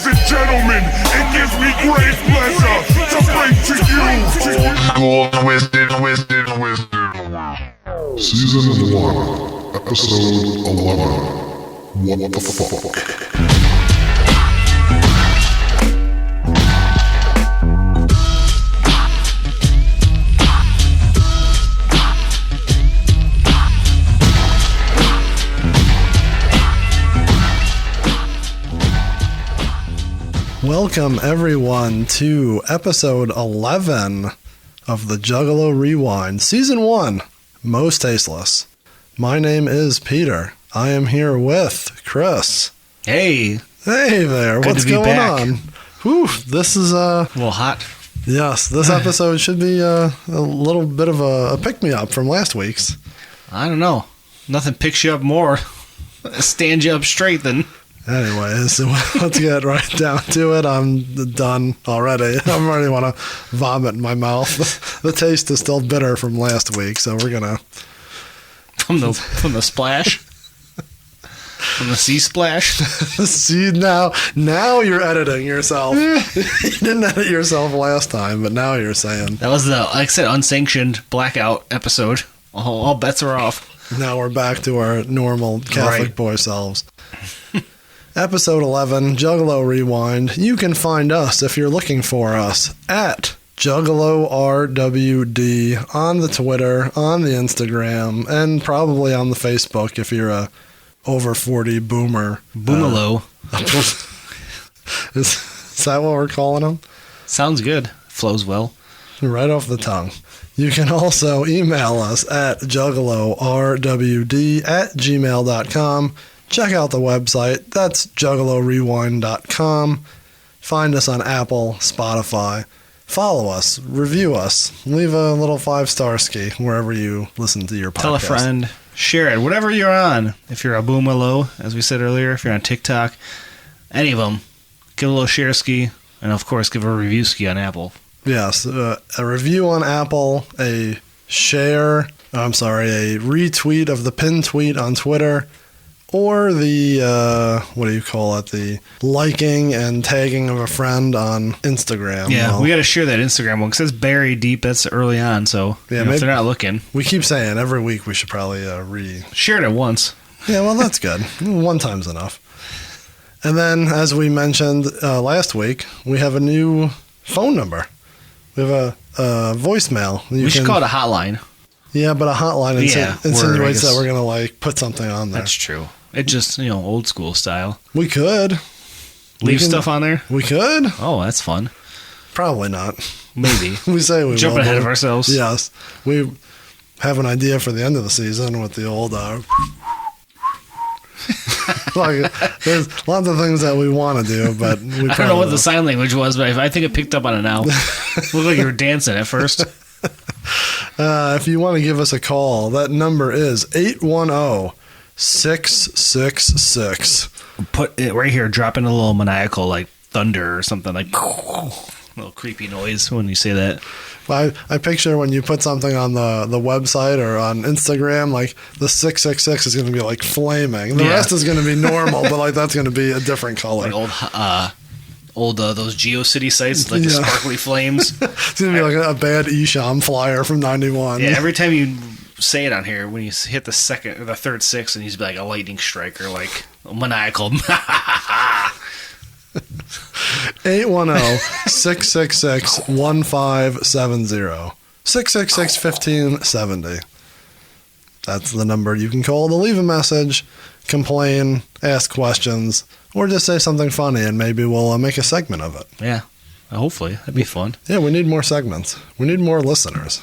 Ladies and gentlemen, it gives me great pleasure to bring to you Season 1, Episode 11, What the Fuck? Welcome everyone to episode 11 of the Juggalo Rewind, Season 1, Mostasteless. My name is Peter. I am here with Chris. Hey. Hey there, Good what's to be going back. on? Whew, this is A little hot. yes, this episode should be a little bit of a pick-me-up from last week's. I don't know. Nothing picks you up more, stands you up straight than... Anyways, let's get right down to it. I'm done already. I already want to vomit in my mouth. The taste is still bitter from last week, so we're gonna From the splash? From the sea splash? see now you're editing yourself. You didn't edit yourself last time, but now you're saying. That was the, like I said, unsanctioned blackout episode. All bets are off. Now we're back to our normal Catholic Right. boy selves. Episode 11, Juggalo Rewind. You can find us if you're looking for us at Juggalo RWD on the Twitter, on the Instagram, and probably on the Facebook if you're a over 40 boomer. Boomalo. Is that what we're calling them? Sounds good. Flows well. Right off the tongue. You can also email us at juggalorwd@gmail.com. Check out the website. That's juggalorewind.com. Find us on Apple, Spotify. Follow us, review us, leave a little 5-star ski wherever you listen to your podcast. Tell a friend. Share it. Whatever you're on. If you're a boomalo, as we said earlier, if you're on TikTok, any of them, give a little share ski. And, of course, give a review ski on Apple. Yes, a review on Apple, a retweet of the pinned tweet on Twitter, or the, the liking and tagging of a friend on Instagram. Yeah, Well, we got to share that Instagram one because it's buried deep. That's early on, so Yeah, if maybe- they're not looking, we keep saying every week we should probably share it once. Yeah, well, that's good. One time's enough. And then, as we mentioned last week, we have a new phone number. We have a voicemail. We should call it a hotline. Yeah, but a hotline Yeah, insinuates guess. that we're going to put something on there. That's true. It just, old school style. We could. Leave stuff on there? We could. Oh, that's fun. Probably not. Maybe. We say we Jumping will, ahead but- of ourselves. Yes. We have an idea for the end of the season with the old... there's lots of things that we want to do, but we I don't know what the sign language was, but I think it picked up on it now. Looked like you were dancing at first. If you want to give us a call, that number is 810-666. Put it right here, drop in a little maniacal, like thunder or something, like a little creepy noise when you say that. I picture when you put something on the website or on Instagram, like the 666 is going to be like flaming. The Yeah. rest is going to be normal, but like that's going to be a different color. Like old those GeoCity sites, like the Yeah. sparkly flames. It's going to be like a bad Esham flyer from 91. Yeah, every time you say it on here, when you hit the second or the third six, and he's like a lightning strike or like a maniacal. 810-666-1570. 666-1570. That's the number you can call to leave a message, complain, ask questions, or just say something funny, and maybe we'll make a segment of it. Yeah, hopefully that'd be fun. Yeah, we need more segments. We need more listeners.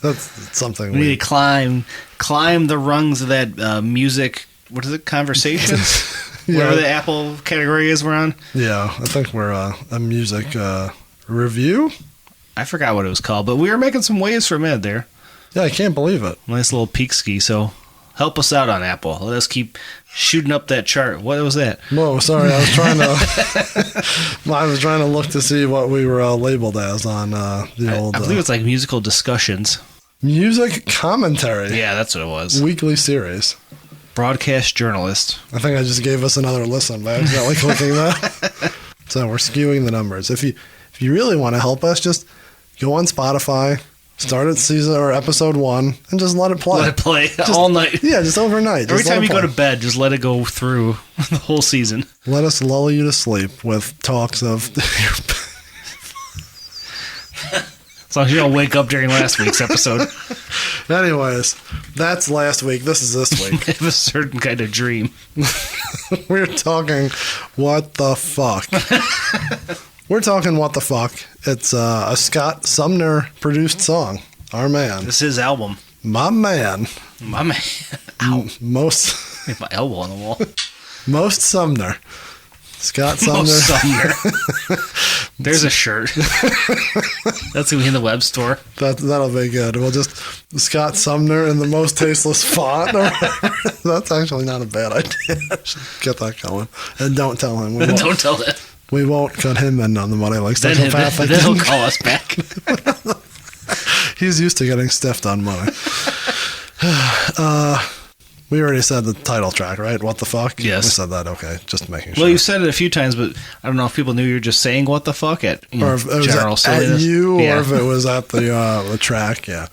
That's something We need to climb the rungs of that music. What is it? Conversations. Whatever the Apple category is we're on. Yeah, I think we're a music review. I forgot what it was called, but we were making some waves for a minute there. Yeah, I can't believe it. Nice little peak ski. So help us out on Apple. Let us keep shooting up that chart. What was that? Whoa, sorry. I was trying to look to see what we were labeled as on the old I believe it's like musical discussions. music commentary. Yeah, that's what it was. Weekly series. broadcast journalist. I think I just gave us another listen by accidentally clicking that. So we're skewing the numbers. If you really want to help us, just go on Spotify, start at season or episode 1, and just let it play. Let it play all night. Yeah, just overnight. Every Just let time it you go play. to bed, just let it go through the whole season. Let us lull you to sleep with talks of. As long as you don't wake up during last week's episode. Anyways, that's last week. This is this week. Have a certain kind of dream. We're talking what the fuck. We're talking what the fuck. It's a Scott Sumner produced song. Our man. This is his album. My man. My man. Ow. Most Hit my elbow on the wall. Most Sumner. Scott Sumner. Most Sumner. There's a shirt. That's going to be in the web store. That'll be good. We'll just Scott Sumner in the most tasteless font. Or whatever. That's actually not a bad idea. Get that going. And don't tell him. Don't tell that. We won't cut him in on the money like Then psychopathic. he'll call us back. He's used to getting stiffed on money. We already said the title track, right? What the fuck? Yes. We said that. Okay, just making sure. Well, you said it a few times, but I don't know if people knew you were just saying what the fuck at or if it was general at silliness. you, Yeah. or if it was at the track. Yeah.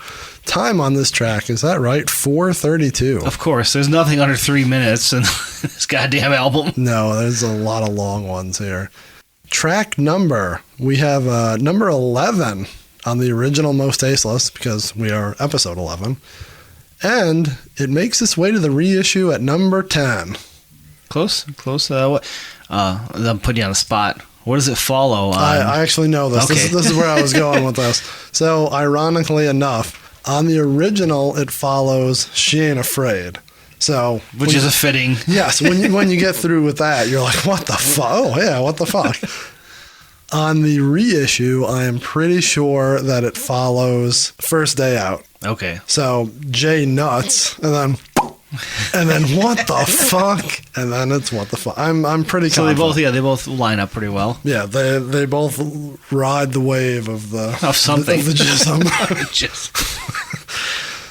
Time on this track, is that right? 4:32. Of course, there's nothing under 3 minutes in this goddamn album. No, there's a lot of long ones here. Track number, we have number 11 on the original Mostasteless, because we are episode 11. And it makes its way to the reissue at number 10. Close. What? I'm putting you on the spot. What does it follow on? I actually know this. Okay. This is where I was going with this. So, ironically enough, on the original, it follows She Ain't Afraid. So, Which is a fitting. yes, when you get through with that, you're like, what the fuck? Oh, yeah, what the fuck? On the reissue, I am pretty sure that it follows First Day Out. Okay. So, J Nuts, and then what the fuck? And then it's what the fuck. I'm pretty So confident. they both line up pretty well. Yeah, they both ride the wave of the Of something. of the jism. Just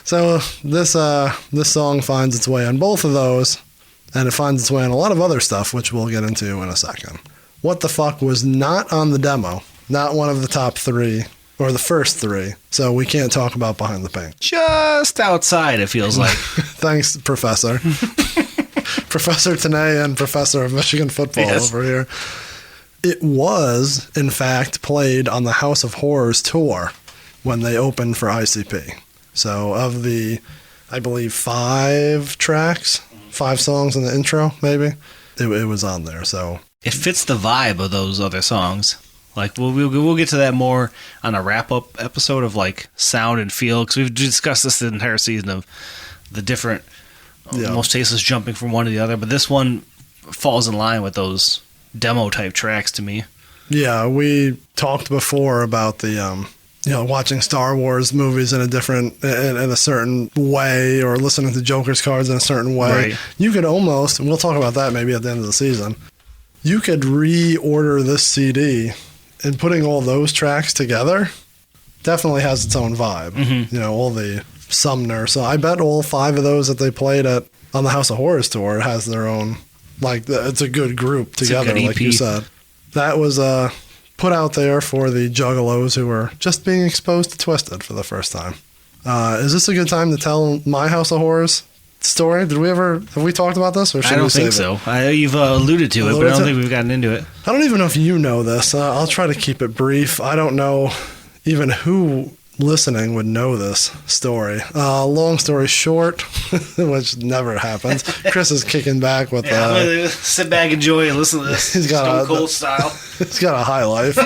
So this song finds its way on both of those, and it finds its way on a lot of other stuff, which we'll get into in a second. What the fuck was not on the demo, not one of the top 3 or the first 3, so we can't talk about Behind the Paint. just outside, it feels like. Thanks, Professor. Professor Tanay and Professor of Michigan football Yes. over here. It was, in fact, played on the House of Horrors tour when they opened for ICP. So of the, I believe, 5 tracks, 5 songs in the intro, maybe, it was on there. So It fits the vibe of those other songs. Like we'll get to that more on a wrap up episode of like sound and feel, because we've discussed this the entire season of the different most tasteless jumping from one to the other. But this one falls in line with those demo type tracks to me. yeah, we talked before about the watching Star Wars movies in a certain way, or listening to Joker's cards in a certain way. Right. You could almost, and we'll talk about that maybe at the end of the season, you could reorder this CD, and putting all those tracks together definitely has its own vibe. Mm-hmm. All the Sumner. So I bet all 5 of those that they played on the House of Horrors tour has their own, it's a good group together, good like you EP. said. That was put out there for the Juggalos who were just being exposed to Twiztid for the first time. Is this a good time to tell my House of Horrors story? Have we talked about this, or should I don't we think save it? so. You've alluded to it, but I don't think we've gotten into it. I don't even know if you know this. I'll try to keep it brief. I don't know even who listening would know this story. Long story short, which never happens. Chris is kicking back with Sit back, enjoy, and listen to this. He's got Stone a- Cold style. he's got a high life.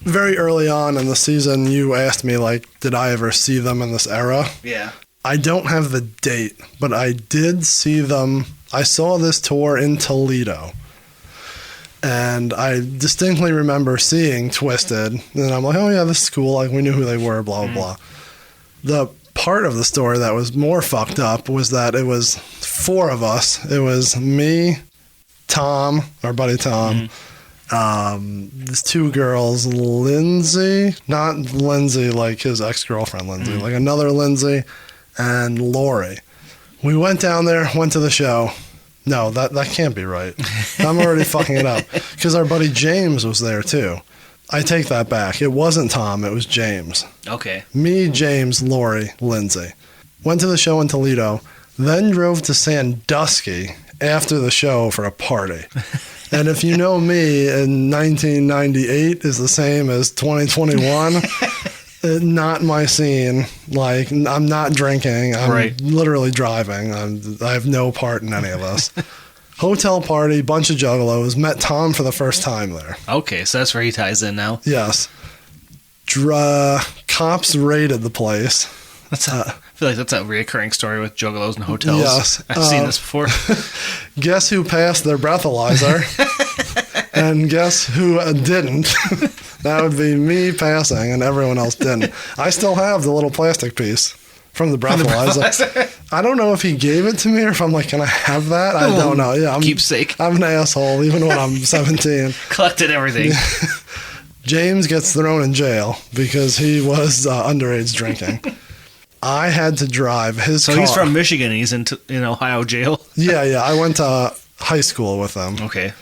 Very early on in the season, you asked me, did I ever see them in this era? Yeah. I don't have the date, but I did see them. I saw this tour in Toledo. And I distinctly remember seeing Twiztid. And I'm like, oh, yeah, this is cool. We knew who they were, blah, blah, blah. The part of the story that was more fucked up was that it was 4 of us. It was me, Tom, our buddy Tom, these 2 girls, Lindsay, not Lindsay like his ex-girlfriend Lindsay, like another Lindsay, and Lori. We went down there, went to the show. No, that can't be right. I'm already fucking it up. Because our buddy James was there too. I take that back. It wasn't Tom, it was James. Okay. Me, James, Lori, Lindsay. Went to the show in Toledo, then drove to Sandusky after the show for a party. And if you know me, in 1998 is the same as 2021. Not my scene. Like, I'm not drinking. I'm literally driving. I have no part in any of this. Hotel party, bunch of juggalos. Met Tom for the first time there. Okay, so that's where he ties in now. Yes. Cops raided the place. I feel like that's a reoccurring story with juggalos and hotels. Yes. I've seen this before. Guess who passed their breathalyzer? And guess who didn't? That would be me passing, and everyone else didn't. I still have the little plastic piece from the breathalyzer. I don't know if he gave it to me or if I'm like, can I have that? I don't know. Yeah, keepsake. I'm an asshole, even when I'm 17. Collected everything. James gets thrown in jail because he was underage drinking. I had to drive his car. So he's from Michigan. He's in Ohio jail? Yeah. I went to high school with him. Okay.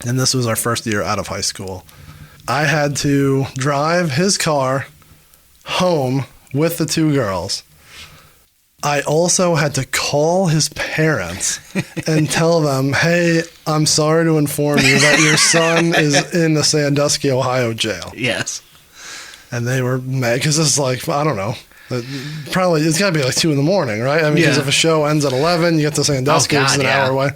And this was our first year out of high school. I had to drive his car home with the two girls. I also had to call his parents and tell them, hey, I'm sorry to inform you that your son is in the Sandusky, Ohio jail. Yes. And they were mad because it's like, I don't know. Probably, it's got to be like 2 in the morning, right? I mean, because if a show ends at 11, you get to Sandusky, it's an hour away.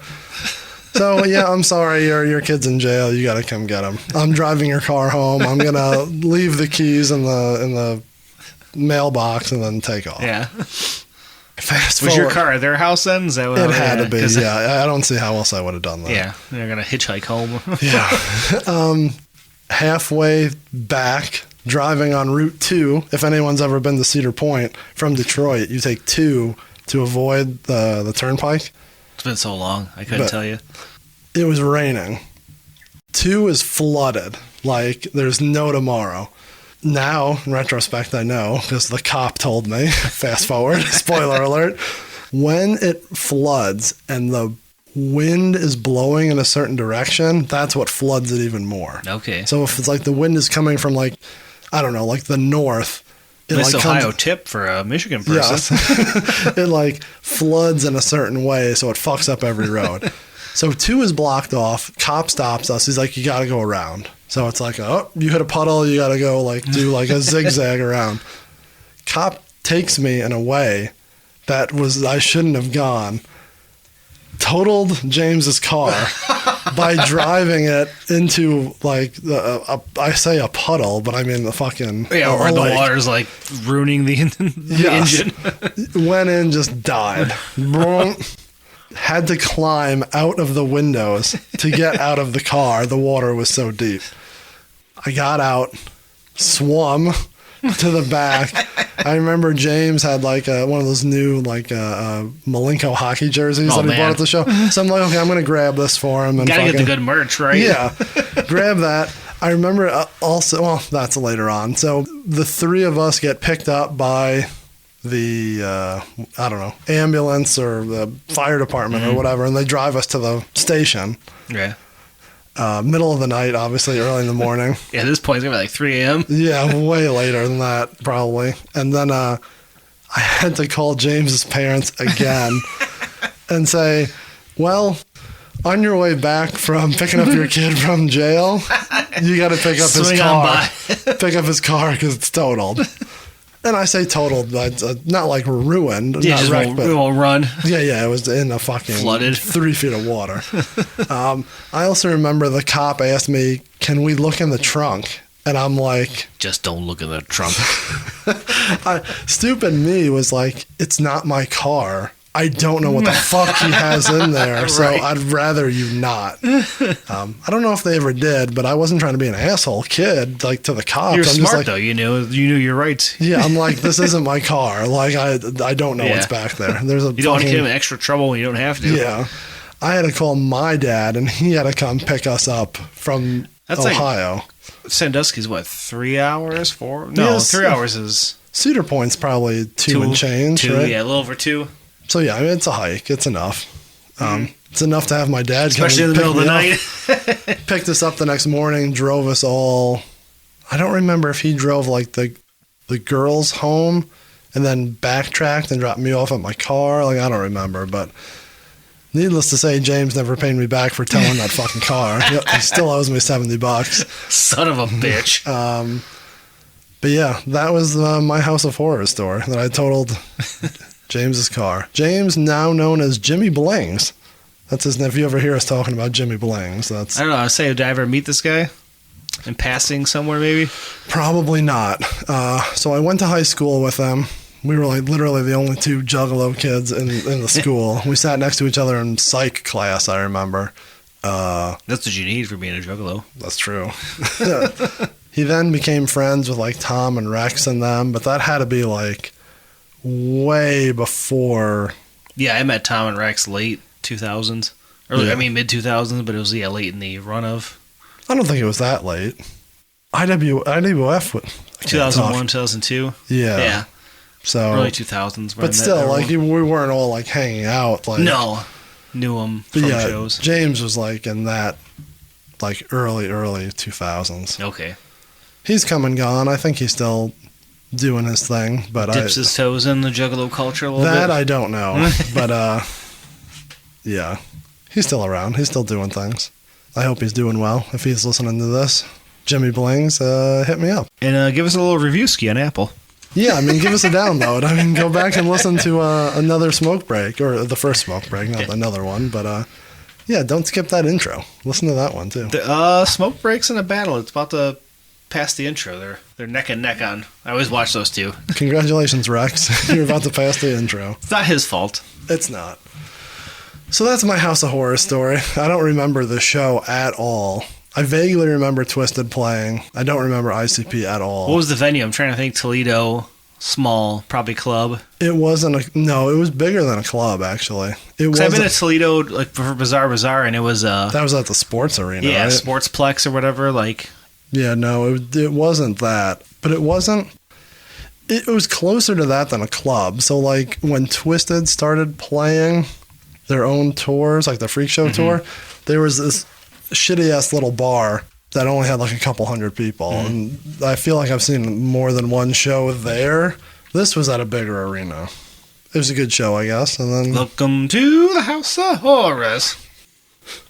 So, yeah, I'm sorry, your kid's in jail. You got to come get him. I'm driving your car home. I'm going to leave the keys in the mailbox and then take off. Yeah. Fast was forward. your car at their house then? Is that what it had to be, yeah. I don't see how else I would have done that. Yeah, they're going to hitchhike home. Yeah. Halfway back, driving on Route 2, if anyone's ever been to Cedar Point from Detroit, you take 2 to avoid the turnpike. It's been so long, I couldn't tell you. It was raining. 2 is flooded. Like, there's no tomorrow. Now, in retrospect, I know, because the cop told me. Fast forward, spoiler alert. When it floods and the wind is blowing in a certain direction, that's what floods it even more. Okay. So if it's like the wind is coming from like, I don't know, like the north. Nice Ohio tip for a Michigan person. Yes. It like floods in a certain way, so it fucks up every road. So 2 is blocked off. Cop stops us. He's like, you got to go around. So it's like, oh, you hit a puddle. You got to go like do like a zigzag around. Cop takes me in a way that I shouldn't have gone. Totaled James's car by driving it into like I say a puddle, but I mean the fucking or the water's like ruining the engine. Went in, just died. Had to climb out of the windows to get out of the car. The water was so deep. I got out, swum to the back. I remember James had like one of those new like Malenko hockey jerseys that he bought at the show. So I'm like, okay, I'm gonna grab this for him. And gotta get the good merch, right? Yeah, grab that. I remember also. Well, that's later on. So the 3 of us get picked up by the I don't know, ambulance or the fire department or whatever, and they drive us to the station. Yeah. Middle of the night, obviously, early in the morning. Yeah, at this point, it's going to be like 3 a.m. Yeah, way later than that, probably. And then I had to call James's parents again and say, well, on your way back from picking up your kid from jail, you got to pick up his car. Pick up his car because it's totaled. And I say totaled, but not like ruined. Yeah, not just wrecked, won't run. Yeah, it was in a fucking flooded 3 feet of water. I also remember the cop asked me, can we look in the trunk? And I'm like... Just don't look in the trunk. Stupid me was like, it's not my car. I don't know what the fuck he has in there, so I'd rather you not. I don't know if they ever did, but I wasn't trying to be an asshole kid, like to the cops. You're I'm smart just like, though. You knew your rights. Yeah, I'm like, this isn't my car. Like I don't know what's back there. There's a you don't want to get him in extra trouble when you don't have to. Yeah, I had to call my dad, and he had to come pick us up from Ohio. Sandusky's what, 3 hours? 4? No, 3 hours is. Cedar Point's probably 2 and change. 2, right? yeah, a little over 2. So yeah, I mean, it's a hike. It's enough. It's enough to have my dad Especially in the middle of the night. Picked us up the next morning, drove us all. I don't remember if he drove like the girls home and then backtracked and dropped me off at my car. Like, I don't remember, but needless to say, James never paid me back for towing that fucking car. He still owes me $70. Son of a bitch. But yeah, that was my House of Horrors story that I totaled James's car. James, now known as Jimmy Blings. That's his name. If you ever hear us talking about Jimmy Blings, that's... I don't know. I say, did I ever meet this guy? In passing somewhere, maybe? Probably not. So I went to high school with them. We were like literally the only two Juggalo kids in the school. We sat next to each other in psych class, I remember. That's what you need for being a Juggalo. That's true. He then became friends with like Tom and Rex and them, but that had to be like way before. Yeah, I met Tom and Rex late 2000s. Early, Yeah. I mean, mid 2000s, but it was, late in the run of. I don't think it was that late. IWF. 2001, 2002. Yeah. Yeah. So Early 2000s. But still, like, we weren't all like hanging out. Like, No. Knew him but from yeah, shows. James was like in that like early 2000s. Okay. He's come and gone. I think he's still doing his thing, but Dips his toes in the Juggalo culture a little that bit. I don't know. But yeah, he's still around. He's still doing things. I hope he's doing well. If he's listening to this, Jimmy Blings, hit me up. And give us a little review ski on Apple. Yeah, I mean, give us a download. I mean, go back and listen to another smoke break, or the first smoke break, not another one. But yeah, don't skip that intro. Listen to that one too. The smoke breaks in a battle. It's about to pass the intro. They're neck and neck on. I always watch those two. Congratulations, Rex. You're about to pass the intro. It's not his fault. It's not. So that's my House of Horror story. I don't remember the show at all. I vaguely remember Twiztid playing. I don't remember ICP at all. What was the venue? I'm trying to think. Toledo, small, probably club. It wasn't no, it was bigger than a club, actually. It was. I've been to Toledo like for Bazaar, and it was that was at the sports arena, yeah, right? Sportsplex or whatever. Like, yeah, no, it wasn't that, but it wasn't. It was closer to that than a club. So like when Twiztid started playing their own tours, like the Freak Show tour, there was this shitty ass little bar that only had like a couple hundred people, and I feel like I've seen more than one show there. This was at a bigger arena. It was a good show, I guess. And then welcome to the House of Horrors.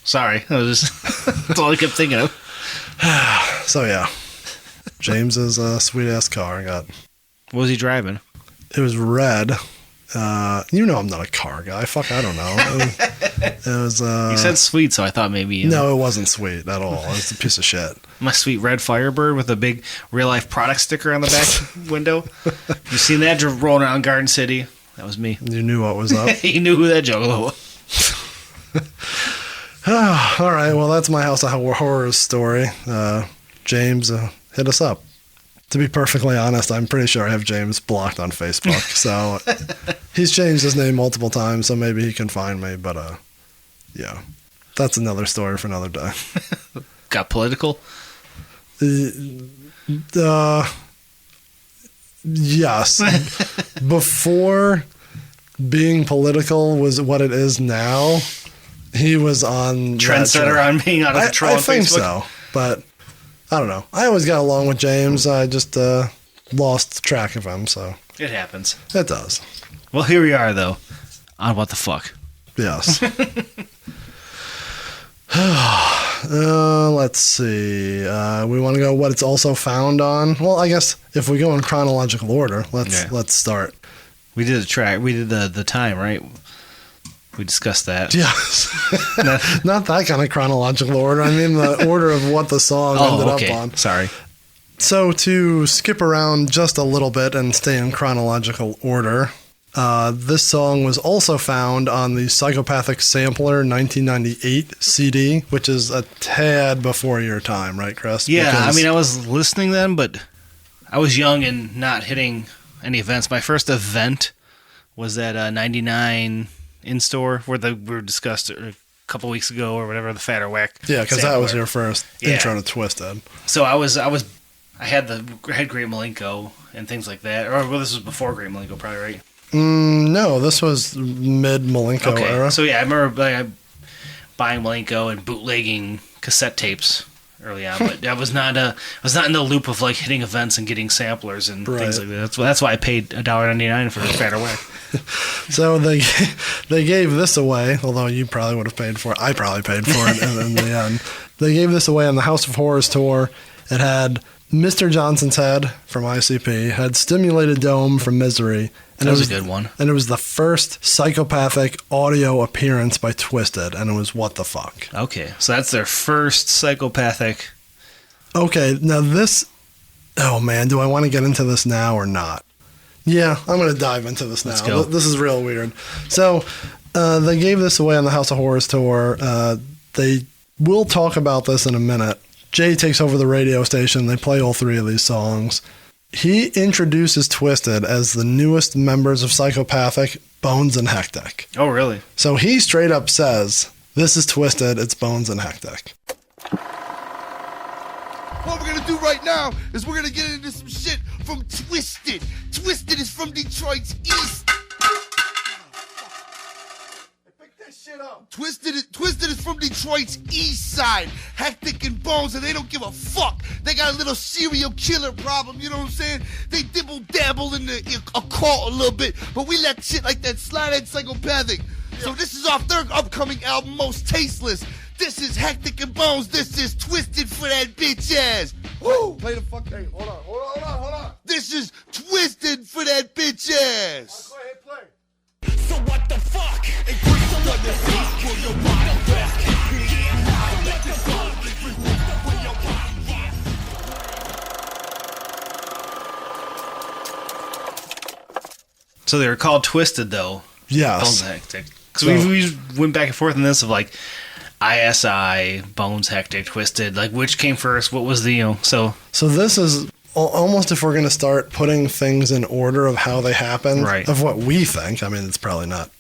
Sorry, that was just that's all I kept thinking of. so yeah, James's sweet ass car got. What was he driving? It was red. You know I'm not a car guy. Fuck, I don't know. It was. You said sweet, so I thought maybe. No, it wasn't sweet at all. It was a piece of shit. My sweet red Firebird with a big real life product sticker on the back window. You seen that rolling around Garden City? That was me. You knew what was up. You knew who that Juggalo was. All right, well, that's my House of Horrors story. James, hit us up. To be perfectly honest, I'm pretty sure I have James blocked on Facebook. So he's changed his name multiple times, so maybe he can find me. But yeah, that's another story for another day. Got political? Yes. Before being political was what it is now, he was on trendsetter on being out of control on Facebook. I think so, but I don't know. I always got along with James. I just lost track of him, so It happens. it does. Well, here we are, though, on What the Fuck. Yes. Let's see. We want to go what it's also found on. Well, I guess if we go in chronological order, let's start. We did the track. We did the time, right? We discussed that. Yes. Not that kind of chronological order. I mean the order of what the song ended up on. Sorry. So to skip around just a little bit and stay in chronological order, this song was also found on the Psychopathic Sampler 1998 CD, which is a tad before your time, right, Chris? Yeah, Because- I mean, I was listening then, but I was young and not hitting any events. My first event was at 99 in-store, where we were discussed a couple weeks ago or whatever, the Fat or Whack. Yeah, because that was sampler. your first Yeah. intro to Twiztid. So I had Great Malenko and things like that. Or, well, this was before Great Malenko, probably, right? No, this was mid-Malenko era. So yeah, I remember buying Malenko and bootlegging cassette tapes early on, but I was not in the loop of like hitting events and getting samplers and things like that. That's why I paid $1.99 for Fatter Whack. So they gave this away, although you probably would have paid for it. I probably paid for it in the end. They gave this away on the House of Horrors tour. It had Mr. Johnson's Head from ICP, had Stimulated Dome from Misery. And that was a good one. And it was the first psychopathic audio appearance by Twiztid, and it was What the Fuck. Okay, so that's their first psychopathic. Okay, now this... Oh, man, do I want to get into this now or not? Yeah, I'm going to dive into this now. Let's go. This is real weird. So, they gave this away on the House of Horrors tour. They will talk about this in a minute. Jay takes over the radio station. They play all three of these songs. He introduces Twiztid as the newest members of Psychopathic, Bones and Hectic. Oh, really? So he straight up says, this is Twiztid, it's Bones and Hectic. What we're gonna do right now is we're gonna get into some shit from Twiztid. Twiztid is from Detroit's East. Pick that shit up. Twiztid is from Detroit's East Side. Hectic and Bones, and they don't give a fuck. They got a little serial killer problem, you know what I'm saying? They dibble dabble in the occult a little bit, but we let shit like that slide at Psychopathic. So this is off their upcoming album, Mostasteless. This is Hectic and Bones. This is Twiztid for that bitch ass. Woo! Play the fuck. Hey, hold on. This is Twiztid for that bitch ass. Go ahead, play. So what the fuck? What the So they were called Twiztid, though. Yes. Bones and Hectic. Because we went back and forth on this of like ISI, Bones, Hectic, Twiztid. Like which came first? What was the So this is almost if we're going to start putting things in order of how they happened, right, of what we think. I mean, it's probably not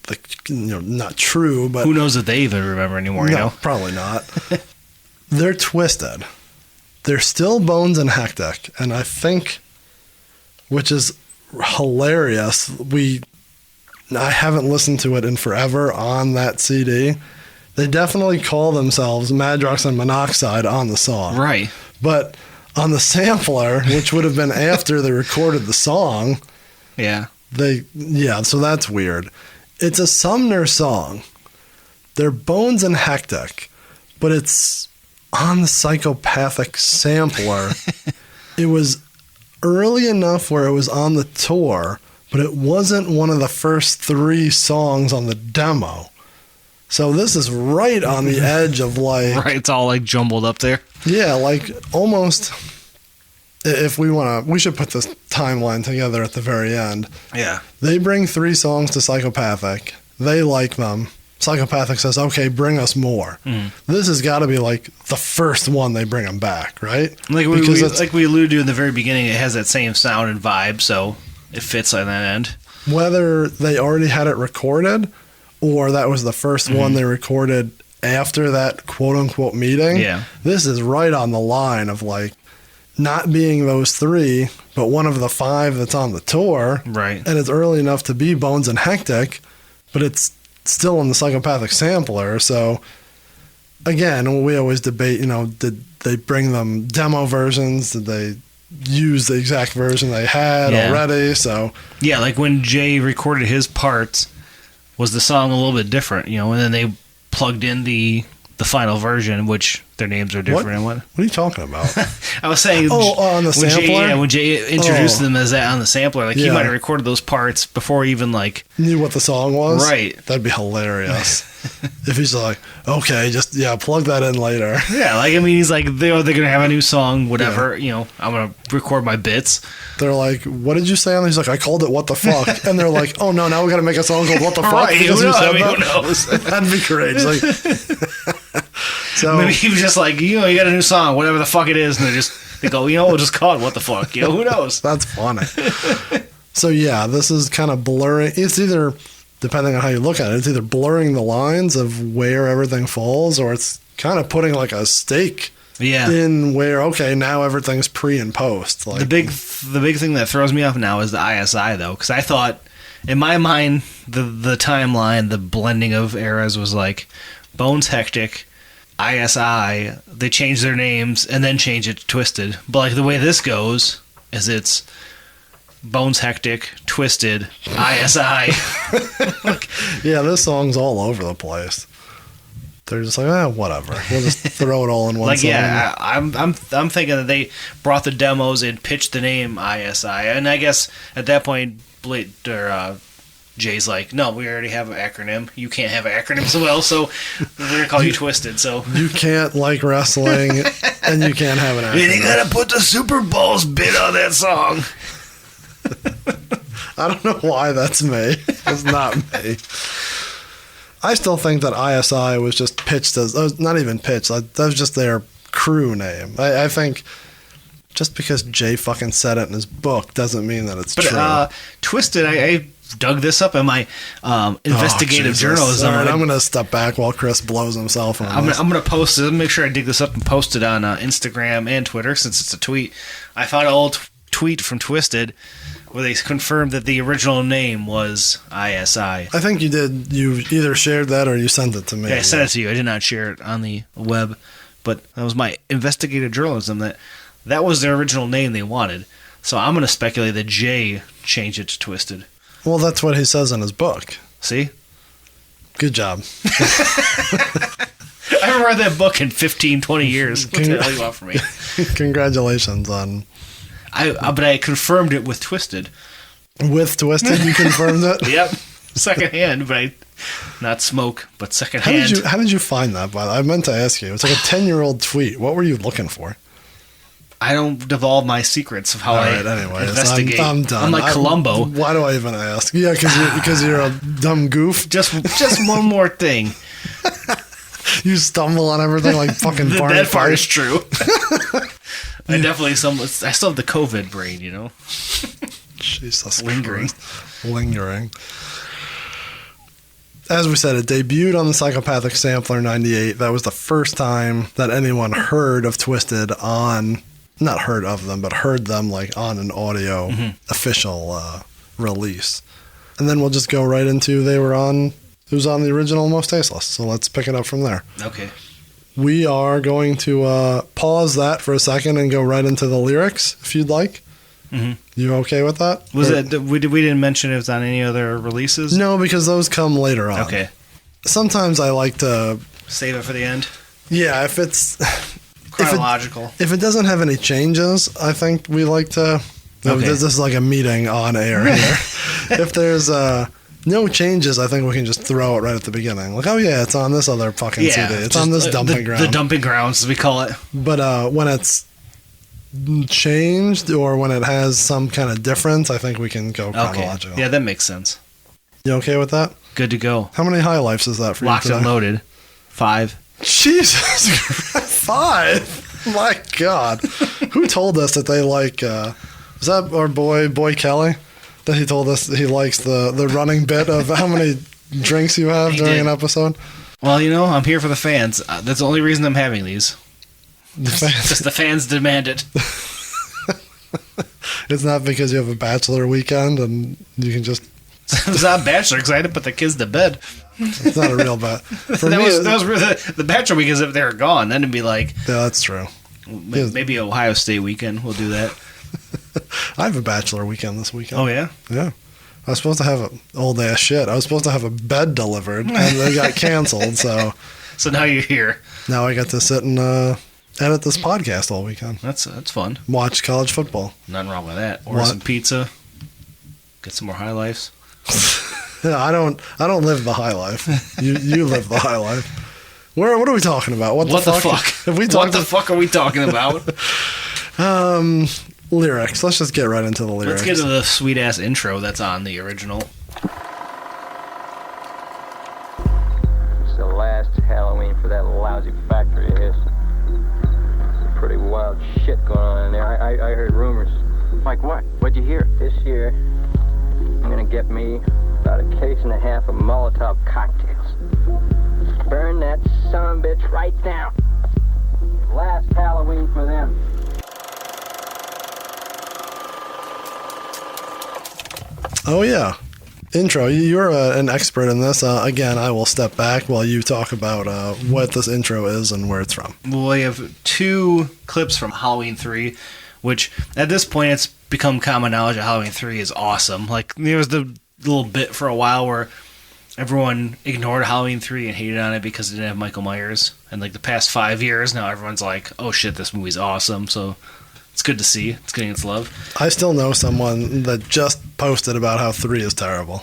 not true, but who knows if they even remember anymore? No, probably not. They're Twiztid. They're still Bones and Hectic, and I think, which is hilarious. I haven't listened to it in forever on that CD. They definitely call themselves Madrox and Monoxide on the song. Right. But on the sampler, which would have been after they recorded the song, so that's weird. It's a Sumner song. They're Bones and Hectic, but it's on the Psychopathic sampler. It was early enough where it was on the tour, but it wasn't one of the first 3 songs on the demo. So this is right on the edge of like... Right, it's all like jumbled up there. Yeah, like almost... If we want to... We should put this timeline together at the very end. Yeah. They bring 3 songs to Psychopathic. They like them. Psychopathic says, okay, bring us more. This has got to be like the first one they bring them back, right? Like we alluded to in the very beginning, it has that same sound and vibe, so it fits on that end. Whether they already had it recorded or that was the first one they recorded after that quote-unquote meeting, this is right on the line of like not being those 3, but one of the 5 that's on the tour. Right. And it's early enough to be Bones and Hectic, but it's still on the Psychopathic sampler. So again, we always debate, did they bring them demo versions? Did they use the exact version they had already? So yeah, like when Jay recorded his parts, was the song a little bit different, and then they plugged in the final version, which their names are different. And what are you talking about? I was saying, on the sampler? When Jay introduced them as that on the sampler, like he might have recorded those parts before he even like knew what the song was. Right. That'd be hilarious. If he's like, okay, just plug that in later. Yeah, like I mean, he's like they're gonna have a new song, whatever. I'm gonna record my bits. They're like, what did you say? And he's like, I called it What the Fuck. And they're like, oh no, now we got to make a song called What the Fuck. Right, who knows? That'd be great. Like, so maybe he was just like, you got a new song, whatever the fuck it is, and they go, we'll just call it What the Fuck. Who knows? That's funny. So yeah, this is kind of blurring. It's either, depending on how you look at it, it's either blurring the lines of where everything falls, or it's kind of putting like a stake in where, okay, now everything's pre and post. Like the big thing that throws me off now is the ISI though, because I thought in my mind, the timeline, the blending of eras was like Bones Hectic, ISI, they changed their names and then changed it to Twiztid. But like the way this goes is it's Bones Hectic, Twiztid, ISI. Yeah, this song's all over the place. They're just like, whatever. We'll just throw it all in one Like, song. yeah, I'm thinking that they brought the demos and pitched the name ISI, and I guess at that point, Jay's like, no, we already have an acronym. You can't have an acronym as well, so we're gonna call you Twiztid. So You can't like wrestling, and you can't have an and you acronym. gotta put the Super Bowls bit on that song. I don't know why that's me. It's not me. I still think that ISI was just pitched as, not even pitched, that was just their crew name. I think just because Jay fucking said it in his book doesn't mean that it's But true. Twiztid, I dug this up in my investigative Jesus. journalism. All right, I'm going to step back while Chris blows himself on I'm this. going to post it. Make sure I dig this up and post it on Instagram and Twitter since it's a tweet. I found an old tweet from Twiztid where they confirmed that the original name was ISI. I think you did. You either shared that or you sent it to me. Yeah, I sent it to you. I did not share it on the web, but that was my investigative journalism. That was their original name they wanted. So I'm going to speculate that Jay changed it to Twiztid. Well, that's what he says in his book. See? Good job. I haven't read that book in 15, 20 years. What the hell you want from me? Congratulations on... But I confirmed it with Twiztid. With Twiztid, you confirmed it? Yep. Secondhand, but not smoke, but secondhand. How did you find that, by the way? I meant to ask you. It's like a 10-year-old tweet. What were you looking for? I don't divulge my secrets of how I investigate. I'm done. I'm like Columbo. Why do I even ask? Yeah, because you're a dumb goof. Just one more thing. You stumble on everything like fucking Barney That part Fife. is true. I definitely I still have the COVID brain, you know. Jesus Lingering. Christ. Lingering. As we said, it debuted on the Psychopathic Sampler 98. That was the first time that anyone heard of Twiztid on, not heard of them, but heard them like on an audio official release. And then we'll just go right into it was on the original Mostasteless. So let's pick it up from there. Okay. We are going to pause that for a second and go right into the lyrics, if you'd like. Mhm. You okay with that? Was it? We didn't mention it was on any other releases. No, because those come later on. Okay. Sometimes I like to... Save it for the end. Yeah, if it's... Chronological. If it doesn't have any changes, I think we like to... Okay. This is like a meeting on air here. If there's no changes, I think we can just throw it right at the beginning. Like, oh yeah, it's on this other fucking Yeah, CD. It's just on this dumping ground. The dumping grounds, as we call it. But when it's changed or when it has some kind of difference, I think we can go Okay. chronological. Yeah, that makes sense. You okay with that? Good to go. How many high lifes is that for Locked you and today? loaded. 5. Jesus Christ. 5? My God. Who told us that they like... was that our boy Kelly? That he told us that he likes the running bit of how many drinks you have He during did. an episode? Well, I'm here for the fans. That's the only reason I'm having these. Just the fans demand it. It's not because you have a bachelor weekend and you can just... It's not Bachelor because I had to put the kids to bed. It's not a real bet. For That me, was really, the Bachelor weekends if they were gone. Then it'd be like yeah, that's true. maybe Ohio State weekend. We'll do that. I have a bachelor weekend this weekend. Oh yeah. Yeah. I was supposed to have old ass shit. I was supposed to have a bed delivered and they got canceled. So So now you're here. now I get to sit and edit this podcast all weekend. That's fun. Watch college football. Nothing wrong with that. Order What? some pizza. Get some more high lifes. Yeah, I don't live the high life. You live the high life. What are we talking about? What the fuck? Have we What talked the fuck are we talking about? lyrics? Let's just get right into the lyrics. Let's get to the sweet ass intro that's on the original. It's the last Halloween for that lousy factory of his. Some pretty wild shit going on in there. I heard rumors. Like what? What'd you hear? This year, I'm gonna get me about a case and a half of Molotov Cocktails. Burn that son of a bitch right down. Last Halloween for them. Oh yeah, Intro. You're an expert in this. Again, I will step back while you talk about what this intro is and where it's from. Well, we have 2 clips from Halloween 3, which at this point it's become common knowledge that Halloween 3 is awesome. Like, there was the little bit for a while where everyone ignored Halloween 3 and hated on it because it didn't have Michael Myers. And like the past 5 years, now everyone's like, oh shit, this movie's awesome. So it's good to see. It's getting its love. I still know someone that just posted about how 3 is terrible.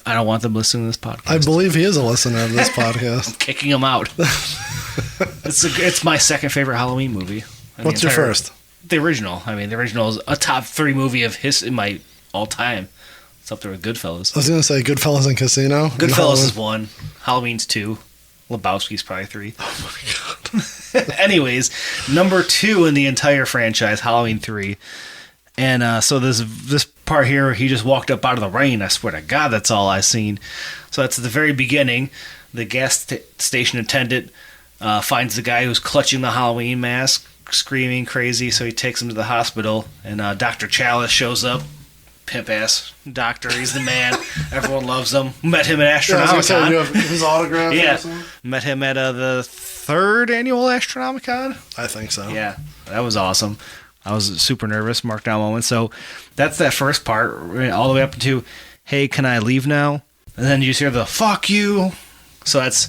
I don't want them listening to this podcast. I believe he is a listener of this podcast. I'm kicking him out. It's my second favorite Halloween movie. What's your first? The original. I mean, the original is a top 3 movie of in my all time. It's up there with Goodfellas. I was going to say Goodfellas and Casino. Goodfellas is 1. Halloween's 2. Lebowski's probably 3. Oh my god. Anyways, number 2 in the entire franchise, Halloween 3. And so this part here, he just walked up out of the rain. I swear to God, that's all I seen. So that's at the very beginning. The gas station attendant finds the guy who's clutching the Halloween mask, screaming crazy. So he takes him to the hospital, and Dr. Chalice shows up. Pimp ass doctor, he's the man. Everyone loves him. Met him at Astronomicon. You have his autograph. Yeah, met him at the 3rd annual Astronomicon. I think so. Yeah, that was awesome. I was super nervous, marked down moment. So that's that first part, all the way up to, hey, can I leave now? And then you just hear the fuck you. So that's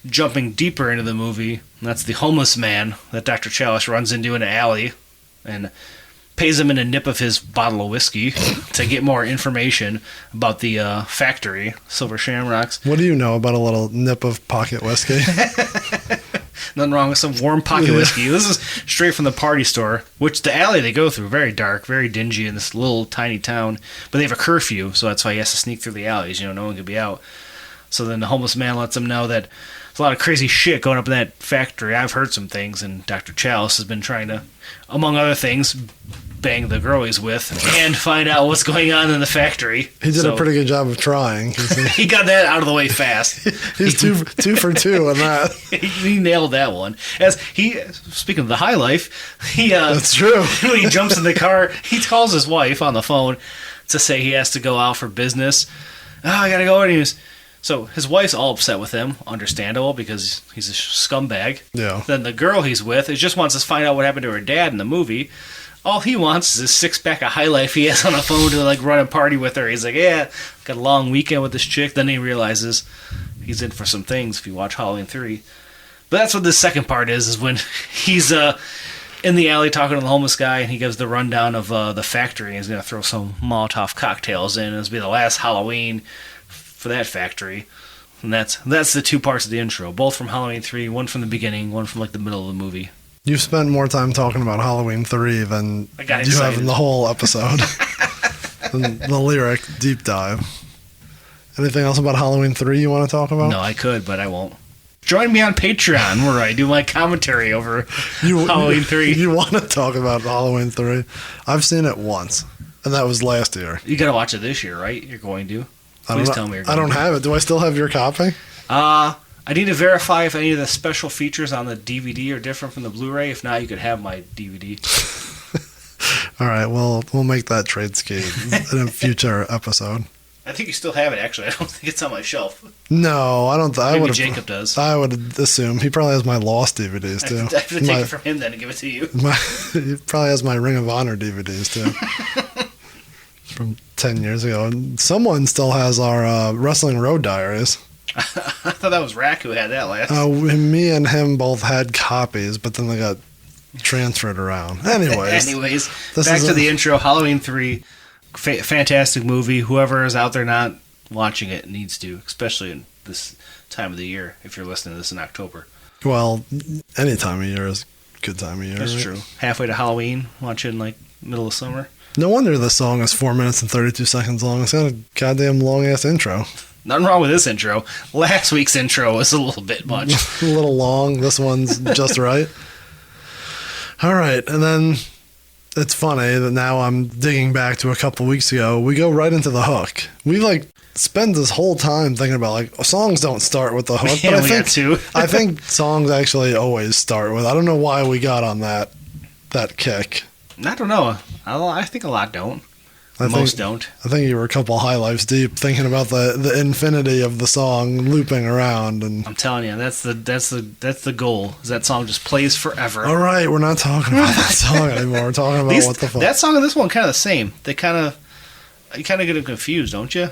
jumping deeper into the movie. And that's the homeless man that Dr. Chalice runs into in an alley and pays him in a nip of his bottle of whiskey to get more information about the factory, Silver Shamrocks. What do you know about a little nip of pocket whiskey? Nothing wrong with some warm pocket whiskey. This is straight from the party store, which the alley they go through, very dark, very dingy in this little tiny town. But they have a curfew, so that's why he has to sneak through the alleys. You know, no one could be out. So then the homeless man lets him know that there's a lot of crazy shit going up in that factory. I've heard some things, and Dr. Chalice has been trying to, among other things, bang the girl he's with and find out what's going on in the factory. He did a pretty good job of trying. He got that out of the way fast. He's two for 2 on that. He nailed that one. Speaking of the high life, that's true. When he jumps in the car, he calls his wife on the phone to say he has to go out for business. Oh, I gotta go. And so his wife's all upset with him, understandable, because he's a scumbag. Yeah. Then the girl he's with just wants to find out what happened to her dad in the movie. All he wants is a 6-pack of High Life he has on the phone to like run a party with her. He's like, yeah, got a long weekend with this chick. Then he realizes he's in for some things if you watch Halloween 3. But that's what the second part is when he's in the alley talking to the homeless guy, and he gives the rundown of the factory, and he's going to throw some Molotov cocktails in. It'll be the last Halloween for that factory. And that's the 2 parts of the intro, both from Halloween 3, one from the beginning, one from like the middle of the movie. You've spent more time talking about Halloween 3 than you have in the whole episode. The lyric deep dive. Anything else about Halloween 3 you want to talk about? No, I could, but I won't. Join me on Patreon where I do my commentary over Halloween 3. You want to talk about Halloween 3? I've seen it once, and that was last year. You got to watch it this year, right? You're going to. Please tell me you're going I don't have it. Do I still have your copy? I need to verify if any of the special features on the DVD are different from the Blu-ray. If not, you could have my DVD. All right, we'll make that trade scheme in a future episode. I think you still have it, actually. I don't think it's on my shelf. No, I don't. Maybe Jacob does. I would assume. He probably has my Lost DVDs, too. I have to take it from him then and give it to you. He probably has my Ring of Honor DVDs, too. From 10 years ago. And someone still has our Wrestling Road Diaries. I thought that was Rack who had that last. Me and him both had copies, but then they got transferred around. Anyways, back to the intro. Halloween 3, fantastic movie. Whoever is out there not watching it needs to, especially in this time of the year, if you're listening to this in October. Well, any time of year is a good time of year. That's true. Halfway to Halloween, watch it in like middle of summer. No wonder this song is 4 minutes and 32 seconds long. It's got a goddamn long-ass intro. Nothing wrong with this intro. Last week's intro was a little bit much. A little long. This one's just right. All right. And then it's funny that now I'm digging back to a couple weeks ago. We go right into the hook. We spend this whole time thinking about songs don't start with the hook. Yeah, but I think songs actually always start with. I don't know why we got on that kick. I don't know. I think a lot don't. Most don't. I think you were a couple high lifes deep thinking about the infinity of the song looping around. And I'm telling you, that's the goal. Is that song just plays forever. all right, we're not talking about that song anymore. We're talking about what the fuck. That song and this one kind of the same. You kind of get them confused, don't you?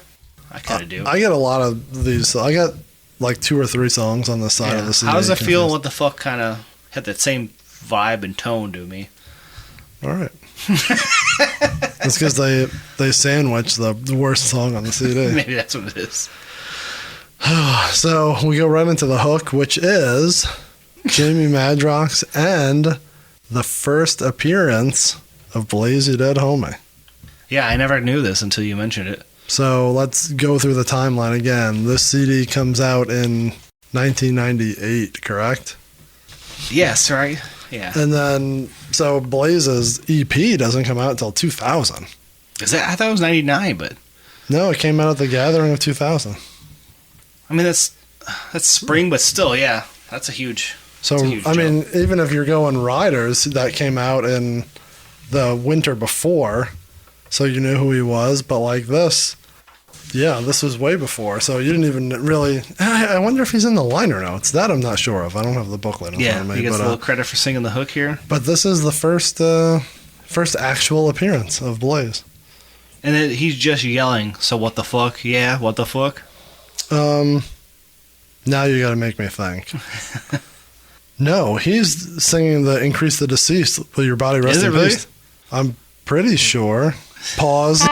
I kind of do. I get a lot of these. I got like 2 or 3 songs on the side of the CD. How does it feel? What the fuck kind of had that same vibe and tone to me? All right. It's because they sandwich the worst song on the CD. Maybe that's what it is. So we go right into the hook, which is Jamie Madrox and the first appearance of Blaze You Dead Homie. Yeah, I never knew this until you mentioned it. So let's go through the timeline again. This CD comes out in 1998, correct? Yes, right? Yeah. And then, so Blaze's EP doesn't come out until 2000. Is that? I thought it was 99, but... No, it came out at the Gathering of 2000. I mean, that's spring, but still, yeah. That's a huge... So, I mean, even if you're going Riders, that came out in the winter before, so you knew who he was. But like this, yeah, this was way before. So you didn't even really... I wonder if he's in the liner notes. That I'm not sure of. I don't have the booklet in front of me. He gets a little credit for singing the hook here. But this is the first actual appearance of Blaze. And then he's just yelling, so what the fuck? Yeah, what the fuck? Now you gotta make me think. No, he's singing the Increase the Deceased, Will Your Body Rest in Peace. I'm pretty sure. Pause.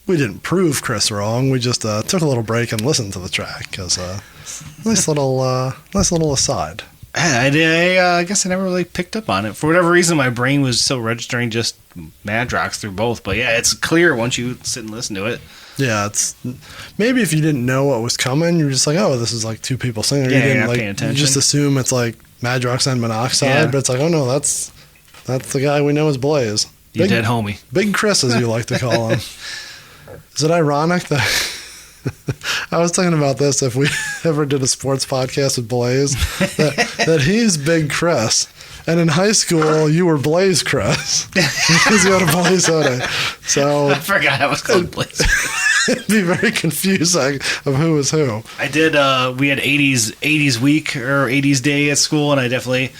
We didn't prove Chris wrong. We just took a little break and listened to the track because nice little aside. I guess I never really picked up on it. For whatever reason, my brain was still registering just Madrox through both. But yeah, it's clear once you sit and listen to it. Yeah, it's maybe if you didn't know what was coming, you're just like, oh, this is like 2 people singing. Yeah, you didn't you're not like paying attention. You just assume it's like Madrox and Monoxide, Yeah. but it's like, oh no, that's the guy we know as Blaze. You dead homie. Big Chris, as you like to call him. Is it ironic that I was thinking about this if we ever did a sports podcast with Blaze, that he's Big Chris, and in high school you were Blaze Chris because you had a Blaze hoodie. So I forgot I was called Blaze. It'd be very confusing of who was who. I did. We had 80s week or 80s day at school, and I definitely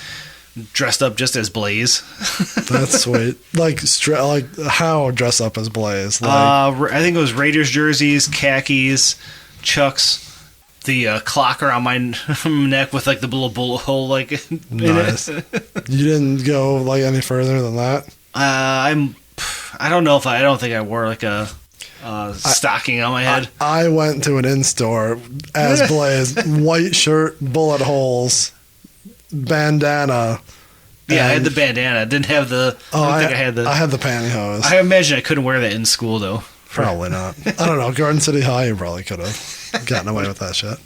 dressed up just as Blaze. That's sweet. Like how dress up as Blaze? Like, I think it was Raiders jerseys, khakis, Chucks, the clock around my neck with like the little bullet hole like in nice. it. You didn't go like any further than that? I don't think I wore like a stocking on my head. I went to an in-store as Blaze, white shirt, bullet holes, bandana. Yeah, I had the bandana. I didn't have the... I had the pantyhose. I imagine I couldn't wear that in school, though. Probably not. I don't know. Garden City High, you probably could have gotten away with that shit.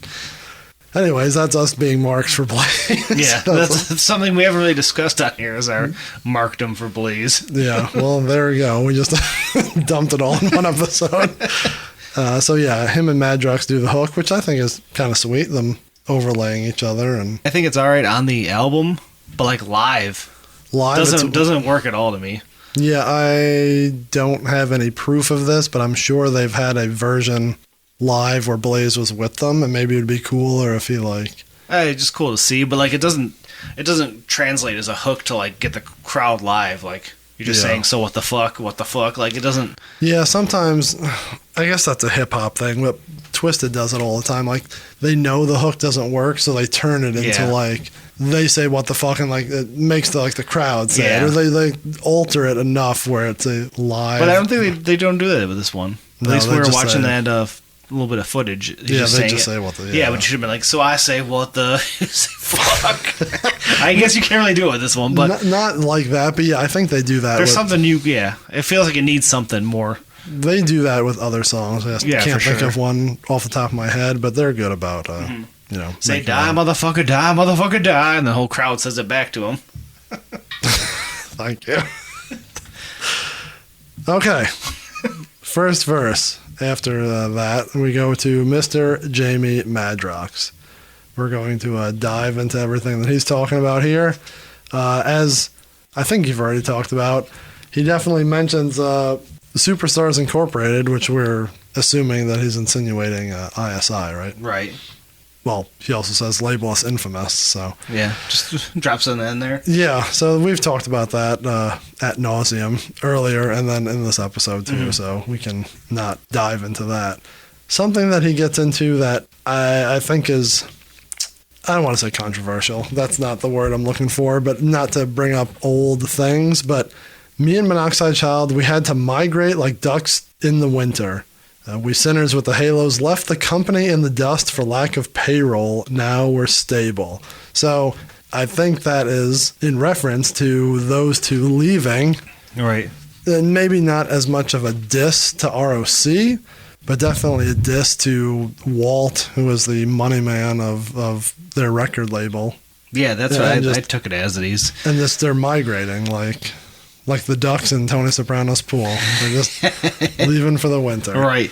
Anyways, that's us being marks for Blaze. Yeah, that's something we haven't really discussed on here is our markdom for Blaze. Yeah, well, there we go. We just dumped it all in one episode. So yeah, him and Madrox do the hook, which I think is kind of sweet, them overlaying each other. And I think it's all right on the album, but like live doesn't work at all to me. Yeah, I don't have any proof of this, but I'm sure they've had a version live where Blaze was with them, and maybe it would be cooler if he like... It's just cool to see, but like it doesn't translate as a hook to like get the crowd live. Like you're just saying, so what the fuck, like it doesn't... Yeah, sometimes, I guess that's a hip-hop thing, but Twiztid does it all the time. Like, they know the hook doesn't work, so they turn it into like... They say what the fuck, and like it makes the crowd say it, or they alter it enough where it's a live. But I don't think they don't do that with this one. At least we were watching that little bit of footage. Just say what the... Yeah, but you should have been like, so I say what the... fuck. I guess you can't really do it with this one, but... Not like that, but yeah, I think they do that. There's something new, yeah. It feels like it needs something more. They do that with other songs. I can't think of one off the top of my head, but they're good about... You know, say die, motherfucker, die, and the whole crowd says it back to him. Thank you. Okay. First verse. After that, we go to Mr. Jamie Madrox. We're going to dive into everything that he's talking about here. As I think you've already talked about, he definitely mentions Superstars Incorporated, which we're assuming that he's insinuating ISI, right? Right. Well, he also says labelless infamous, so. Yeah, just drops in there. Yeah, so we've talked about that ad nauseum earlier and then in this episode too, so we can not dive into that. Something that he gets into that I think is, I don't want to say controversial. That's not the word I'm looking for, but not to bring up old things, but me and Monoxide Child, we had to migrate like ducks in the winter. We sinners with the halos left the company in the dust for lack of payroll. Now we're stable. So I think that is in reference to those two leaving. Right. And maybe not as much of a diss to ROC, but definitely a diss to Walt, who was the money man of their record label. Yeah, that's what I took it as. It is. And just they're migrating like the ducks in Tony Soprano's pool. They're just leaving for the winter. Right.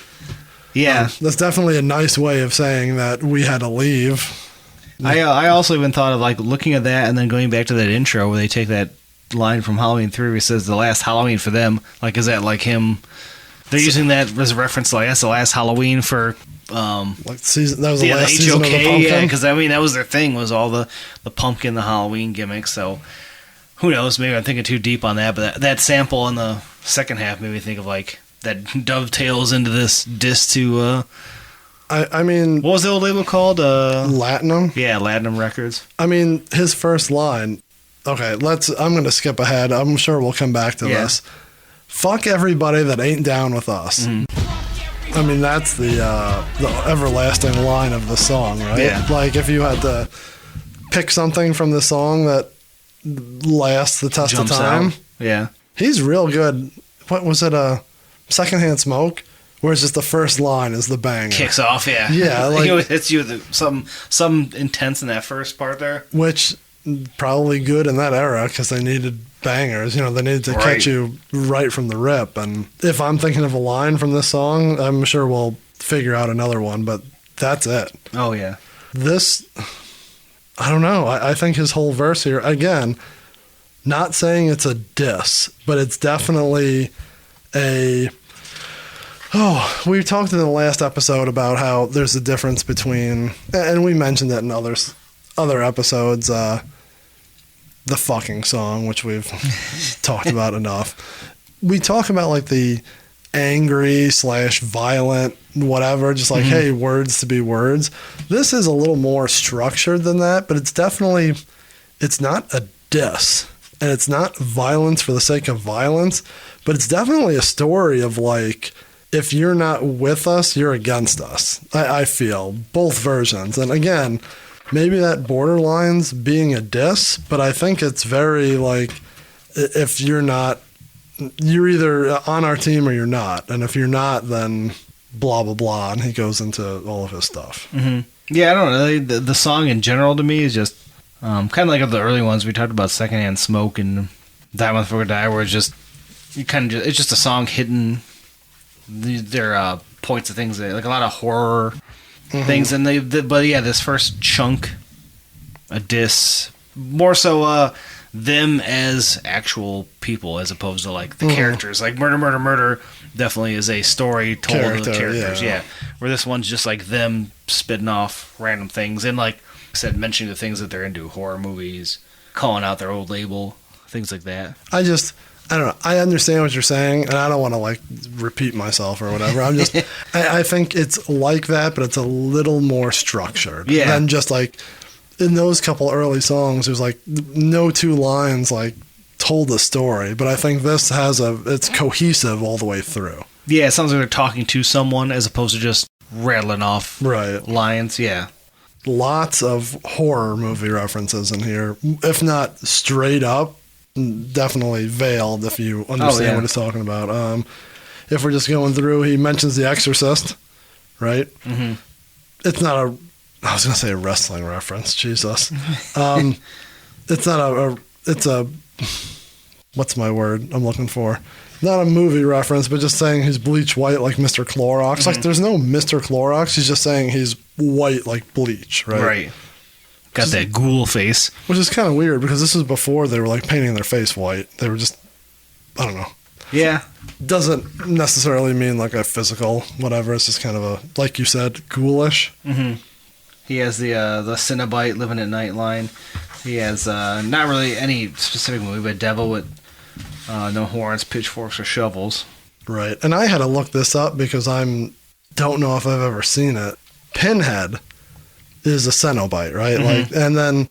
Yeah. That's definitely a nice way of saying that we had to leave. I also even thought of like looking at that and then going back to that intro where they take that line from Halloween 3 where he says the last Halloween for them. Like, is that like him? They're using that as a reference, like that's the last Halloween for like season. That was the last season HOK, of the pumpkin. yeah, because I mean that was their thing, was all the pumpkin, the Halloween gimmicks. So who knows? Maybe I'm thinking too deep on that, but that sample in the second half made me think of like that dovetails into this diss to. I mean, what was the old label called? Latinum. Yeah, Latinum Records. I mean, his first line. Okay, I'm going to skip ahead. I'm sure we'll come back to this. Fuck everybody that ain't down with us. I mean, that's the everlasting line of the song, right? Yeah. Like, if you had to pick something from the song that lasts the test Jumps of time. out. Yeah. He's real good. What was it? Secondhand Smoke? Where it's just the first line is the banger. Kicks off, yeah. Yeah. Like, he always hits you with some intense in that first part there. Which, probably good in that era because they needed bangers. You know, they needed to catch you right from the rip. And if I'm thinking of a line from this song, I'm sure we'll figure out another one, but that's it. Oh, yeah. This, I don't know. I think his whole verse here, again, not saying it's a diss, but it's definitely a... Oh, we talked in the last episode about how there's a difference between, and we mentioned it in other episodes, the fucking song, which we've talked about enough. We talk about like the angry / violent, whatever, just like, hey, words to be words. This is a little more structured than that, but it's not a diss, and it's not violence for the sake of violence, but it's definitely a story of like, if you're not with us, you're against us. I feel both versions. And again, maybe that borderline's being a diss, but I think it's very like, if you're not, you're either on our team or you're not. And if you're not, then blah, blah, blah. And he goes into all of his stuff. Mm-hmm. Yeah, I don't know. The song in general to me is just kind of like of the early ones. We talked about Secondhand Smoke and Diamond for Die, where it's just, it's just a song hitting their points of things, like a lot of horror things, and but yeah, this first chunk, a diss, more so them as actual people as opposed to like the characters. Like Murder definitely is a story told of the characters, yeah. Where this one's just like them spitting off random things and like I said, mentioning the things that they're into, horror movies, calling out their old label, things like that. I don't know. I understand what you're saying, and I don't want to like repeat myself or whatever. I'm just, I think it's like that, but it's a little more structured than just like in those couple early songs. There's like no two lines like told a story, but I think this it's cohesive all the way through. Yeah, it sounds like they're talking to someone as opposed to just rattling off lines. Yeah, lots of horror movie references in here, if not straight up. Definitely veiled if you understand what he's talking about. If we're just going through, he mentions The Exorcist, right? Mm-hmm. It's not I was going to say a wrestling reference. Jesus. It's not it's a, what's my word I'm looking for? not a movie reference, but just saying he's bleach white like Mr. Clorox. Like, there's no Mr. Clorox. He's just saying he's white like bleach, right? Right. Got that ghoul face. Which is kind of weird because this was before they were like painting their face white. They were just, I don't know. Yeah. Doesn't necessarily mean like a physical whatever. It's just kind of a, like you said, ghoulish. Mm-hmm. He has the Cenobite living at night line. He has not really any specific movie, but devil with no horns, pitchforks, or shovels. Right. And I had to look this up because don't know if I've ever seen it. Pinhead is a Cenobite, right? Mm-hmm. Like, and then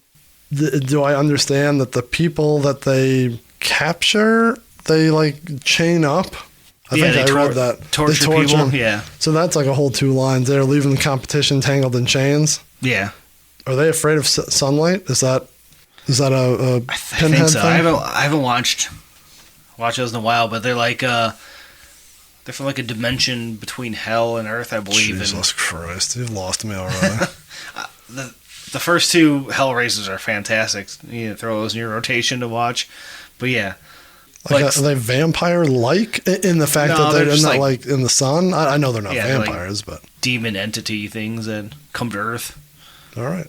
do I understand that the people that they capture, they like chain up? I read that. Torture people, them. yeah. So that's like a whole 2 lines there, leaving the competition tangled in chains. Yeah. Are they afraid of sunlight? Is that a I Pinhead think so. thing? I haven't watched those in a while, but they're like they're from like a dimension between hell and earth, I believe. Jesus Christ, you've lost me already. The first 2 Hellraisers are fantastic. You need to throw those in your rotation to watch. But yeah. Like, are they vampire-like in the fact that they're not like in the sun? I know they're not vampires, but demon entity things that come to Earth. All right.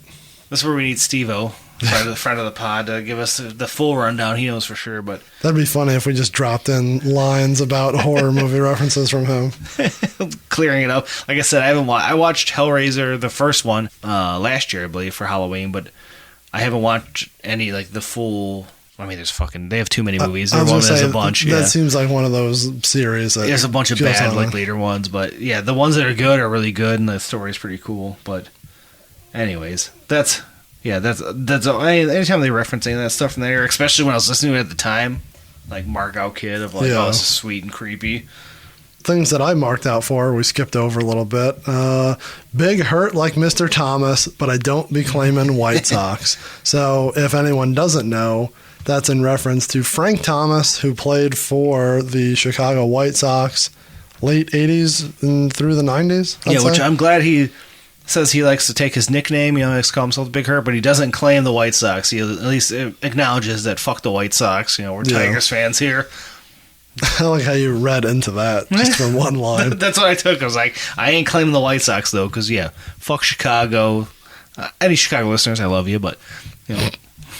That's where we need Steve-O, friend of the pod, to give us the full rundown. He knows for sure, but that'd be funny if we just dropped in lines about horror movie references from him. Clearing it up. Like I said, I watched Hellraiser, the first one, last year, I believe, for Halloween, but I haven't watched any like the full. I mean, they have too many movies. There's a bunch. That seems like one of those series. There's a bunch of bad, like later ones, but yeah, the ones that are good are really good, and the story's pretty cool. But, anyways, that's anytime they reference any of that stuff in there, especially when I was listening to it at the time, like Mark Out Kid of like, oh, this is sweet and creepy. Things that I marked out for, we skipped over a little bit. Big hurt like Mr. Thomas, but I don't be claiming White Sox. So if anyone doesn't know, that's in reference to Frank Thomas, who played for the Chicago White Sox late 80s and through the 90s. Which I'm glad he says he likes to take his nickname. He likes to call himself Big Hurt, but he doesn't claim the White Sox. He at least acknowledges that fuck the White Sox. We're Tigers fans here. I like how you read into that just from one line. That's what I took. I was like, I ain't claiming the White Sox, though, because, fuck Chicago. Any Chicago listeners, I love you, but,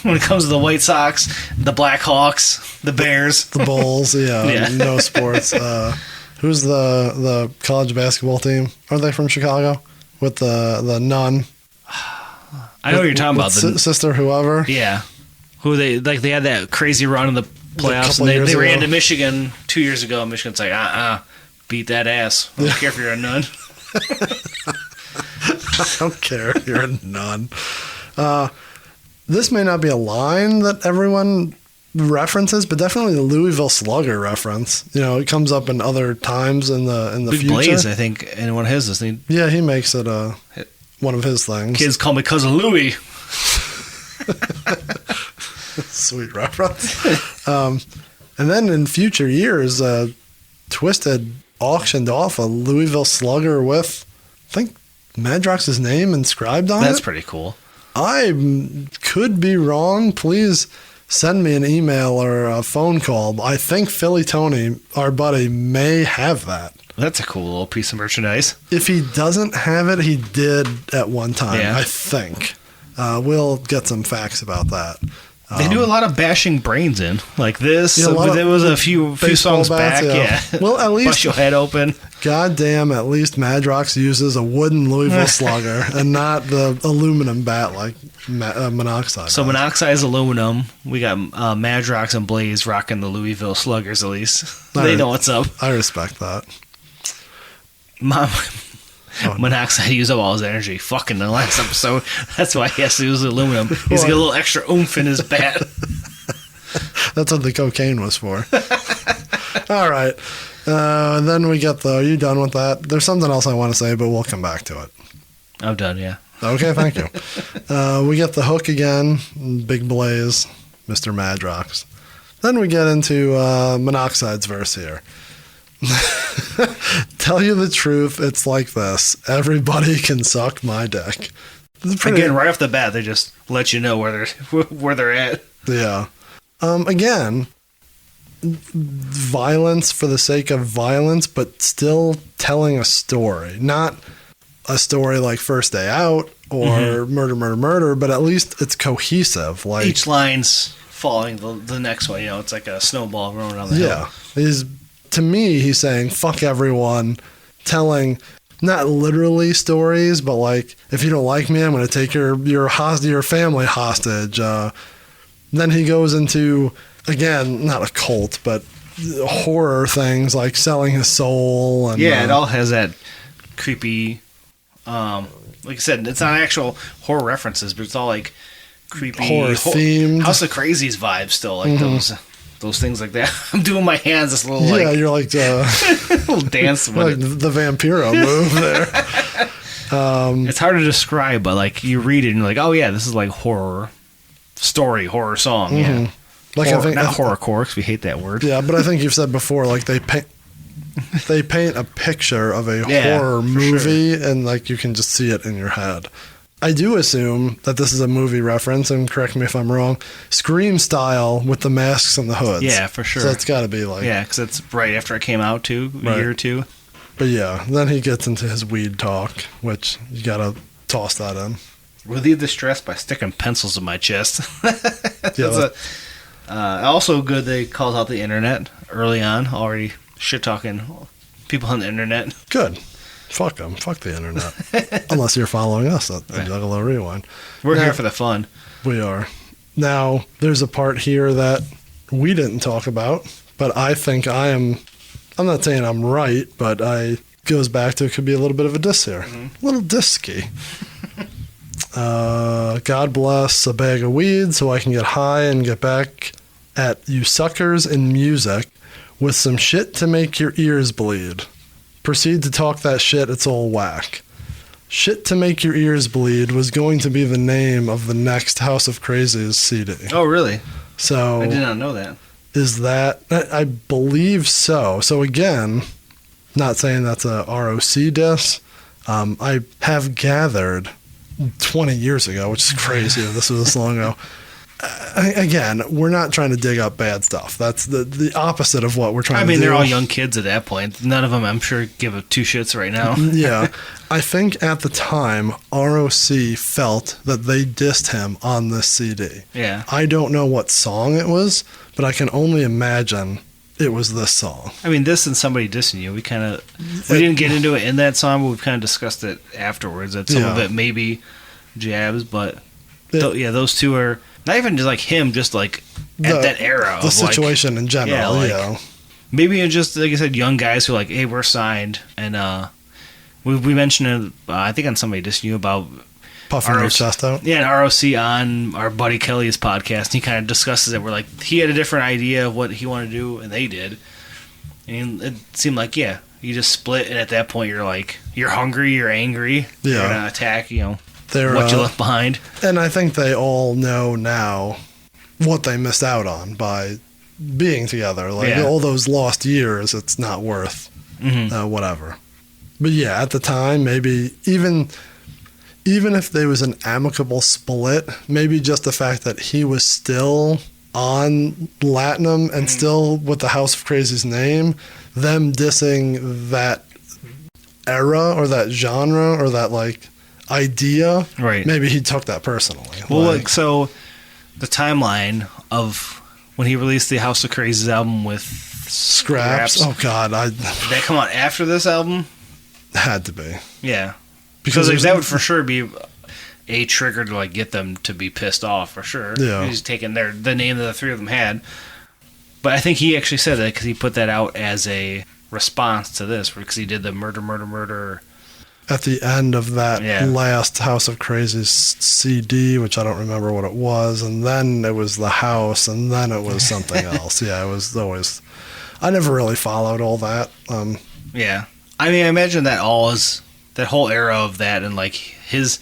when it comes to the White Sox, the Blackhawks, the Bears, the Bulls, no sports. Who's the college basketball team? Are they from Chicago? With the nun? I know what you're talking about. Sister whoever? Yeah. Who they had that crazy run in the playoffs, and they ran to Michigan 2 years ago, and Michigan's like, beat that ass. I don't care if you're a nun. I don't care if you're a nun. This may not be a line that everyone references, but definitely the Louisville Slugger reference. It comes up in other times in the Big future. Blaze, I think, in one of his. Yeah, he makes it one of his things. Kids call me Cousin Louie. Sweet reference. And then in future years, Twiztid auctioned off a Louisville Slugger with, I think, Madrox's name inscribed on it. That's pretty cool. I could be wrong. Please send me an email or a phone call. I think Philly Tony, our buddy, may have that. That's a cool little piece of merchandise. If he doesn't have it, he did at one time, I think. We'll get some facts about that. They do a lot of bashing brains in, like this. There was a few songs bats, back. Well, at least bust your head open. Goddamn! At least Madrox uses a wooden Louisville Slugger and not the aluminum bat like Monoxide. So Monoxide is aluminum. We got Madrox and Blaze rocking the Louisville Sluggers. At least they know what's up. I respect that. Monoxide used up all his energy fucking the last episode. That's why he has to use aluminum. He's got a little extra oomph in his bat. That's what the cocaine was for. All right. And then we get are you done with that? There's something else I want to say, but we'll come back to it. I'm done, yeah. Okay, thank you. We get the hook again, Big Blaze, Mr. Madrox. Then we get into Monoxide's verse here. Tell you the truth, it's like this. Everybody can suck my dick. Again, right off the bat, they just let you know where they're at. Yeah. Again, violence for the sake of violence, but still telling a story. Not a story like First Day Out or Murder, Murder, Murder, but at least it's cohesive. Like Each line's following the next one. It's like a snowball rolling down the hill. Yeah. To me, he's saying, fuck everyone, telling not literally stories, but like, if you don't like me, I'm going to take your family hostage. Then he goes into, again, not a cult, but horror things like selling his soul. And, it all has that creepy, like I said, it's not actual horror references, but it's all like creepy horror themed. House of Crazy's vibes still, like those things like that. I'm doing my hands this little like you're like little dance with like it. the Vampiro move there. It's hard to describe, but like you read it and you're like, oh yeah, this is like horror song. Yeah, Like I think not horrorcore, because we hate that word. Yeah, but I think you've said before, like they paint a picture of a horror movie, and like you can just see it in your head. I do assume that this is a movie reference, and correct me if I'm wrong. Scream style with the masks and the hoods. Yeah, for sure. So it's got to be like because it's right after it came out too, a year or two. But yeah, then he gets into his weed talk, which you got to toss that in. Relieve the stress by sticking pencils in my chest. Also good they called out the internet early on, already shit-talking people on the internet. Good. Fuck them. Fuck the internet. Unless you're following us at Juggalo Rewind. We're here for the fun. We are. Now, there's a part here that we didn't talk about, but I think I'm not saying I'm right, but goes back to, it could be a little bit of a diss here. A little disky. God bless a bag of weed so I can get high and get back at you suckers in music with some shit to make your ears bleed. Proceed to talk that shit, it's all whack. Shit to make your ears bleed was going to be the name of the next House of Crazies CD. Oh, really? So I did not know that. Is that, I believe so. So again, not saying that's a ROC diss. I have gathered 20 years ago, which is crazy if this was this long ago. Again, we're not trying to dig up bad stuff. That's the opposite of what we're trying to do. I mean, they're all young kids at that point. None of them, I'm sure, give a two shits right now. Yeah. I think at the time, ROC felt that they dissed him on this CD. Yeah. I don't know what song it was, but I can only imagine it was this song. I mean, this and somebody dissing you, we didn't get into it in that song, but we've kind of discussed it afterwards. That some of it maybe jabs, but those two are not even just like him, just like at that era. The situation in general, Maybe just, like I said, young guys who are like, hey, we're signed. And we mentioned it, I think on somebody dissing you about puffing your chest out. Yeah, and ROC on our buddy Kelly's podcast, and he kind of discusses it. We're like, he had a different idea of what he wanted to do, and they did. And it seemed like, you just split, and at that point, you're like, you're hungry, you're angry, you're going to attack, what you left behind. And I think they all know now what they missed out on by being together. Like, all those lost years, it's not worth whatever. But yeah, at the time, maybe even if there was an amicable split, maybe just the fact that he was still on Latinum and still with the House of Crazy's name, them dissing that era or that genre or that like idea, right? Maybe he took that personally. Well, so the timeline of when he released the House of Crazy's album with Scraps. Oh God, did that come out after this album? Had to be. Yeah. Because that would for sure be a trigger to like get them to be pissed off for sure. Yeah. He's taking the name that the three of them had. But I think he actually said that because he put that out as a response to this, because he did the murder at the end of that last House of Crazy's CD, which I don't remember what it was, and then it was the house, and then it was something else. Yeah, it was always. I never really followed all that. Yeah. I mean, I imagine that all is that whole era of that, and like his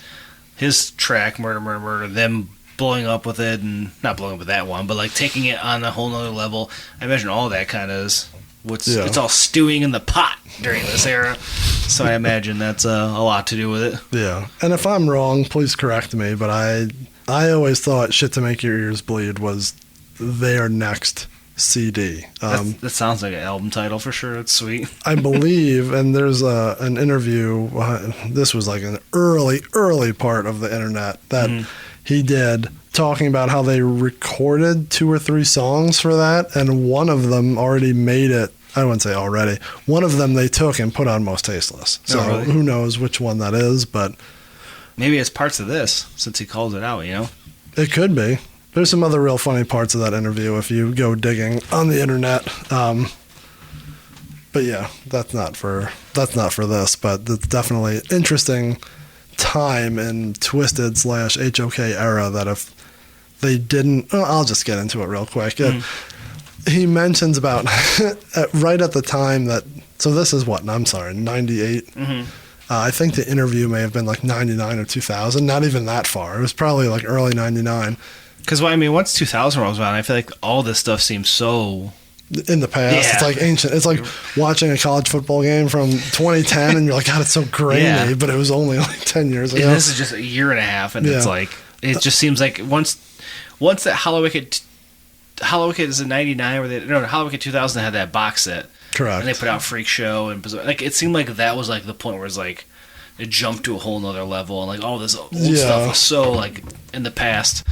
track murder, them blowing up with it, and not blowing up with that one, but like taking it on a whole nother level. I imagine all that kind of is it's all stewing in the pot during this era. So I imagine that's a lot to do with it. Yeah, and if I'm wrong, please correct me. But I always thought "Shit to Make Your Ears Bleed" was their next CD. That sounds like an album title for sure. It's sweet. I believe, and there's an interview, this was like an early part of the internet that he did, talking about how they recorded 2 or 3 songs for that, and one of them already made it. I wouldn't say already. One of them they took and put on Mostasteless. So really? Who knows which one that is, but Maybe it's parts of this, since he calls it out, you know? it could be. There's some other real funny parts of that interview if you go digging on the internet. But yeah, that's not for this, but it's definitely interesting time in Twiztid / HOK era that if they didn't, I'll just get into it real quick. He mentions about right at the time that, so this is what, I'm sorry, 98. I think the interview may have been like 99 or 2000, not even that far. It was probably like early 99. Because, well, I mean, once 2000 rolls around, I feel like all this stuff seems so... In the past, Yeah. It's like ancient. It's like watching a college football game from 2010, and you're like, God, it's so grainy, Yeah. but it was only like 10 years ago. And this is just a year and a half, and it's Yeah. like... It just seems like once that Hallowicked is in 99, where Hallowicked 2000 had that box set. Correct. And they put out Freak Show and like it seemed like that was like the point where it's like it jumped to a whole nother level and like all this old stuff was so like in the past.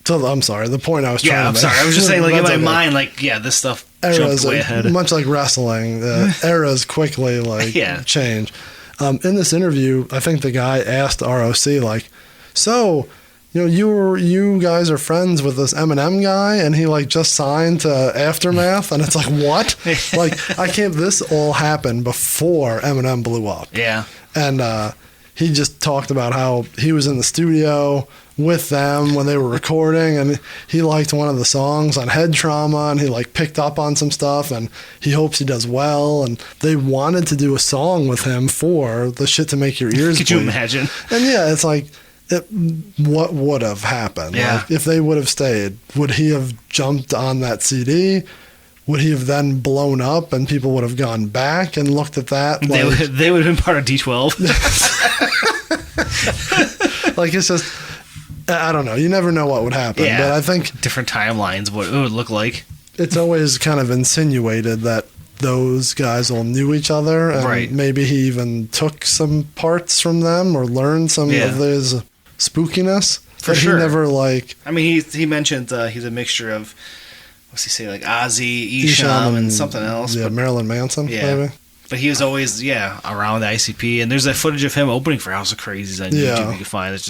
So I'm sorry. The point I was trying to I'm make. sorry. I was just saying like in That's my okay. mind like this stuff Eras, jumped way ahead. much like wrestling, eras quickly like Yeah. change. In this interview, I think the guy asked ROC like, so. You know, you guys are friends with this Eminem guy, and he like just signed to Aftermath, and it's like, what? Like, I can't. This all happened before Eminem blew up. Yeah. And he just talked about how he was in the studio with them when they were recording, and he liked one of the songs on Head Trauma, and he like picked up on some stuff, and he hopes he does well. And they wanted to do a song with him for the Shit to Make Your Ears Could bleed. you imagine? And yeah, it's like, what would have happened? Yeah. Like, if they would have stayed, would he have jumped on that CD? Would he have then blown up and people would have gone back and looked at that? They would have been part of D12. Like, it's just, I don't know. You never know what would happen. Yeah. But I think Different timelines, what it would look like. it's always kind of insinuated that those guys all knew each other. And Right. maybe he even took some parts from them or learned some Yeah. of his spookiness. For but sure. He never, like... I mean, he mentioned he's a mixture of, what's he say, like Ozzy, Esham, and something else. Yeah, but, Marilyn Manson, Yeah. maybe. But he was always, around the ICP. And there's that footage of him opening for House of Crazies on Yeah. YouTube you can find. It's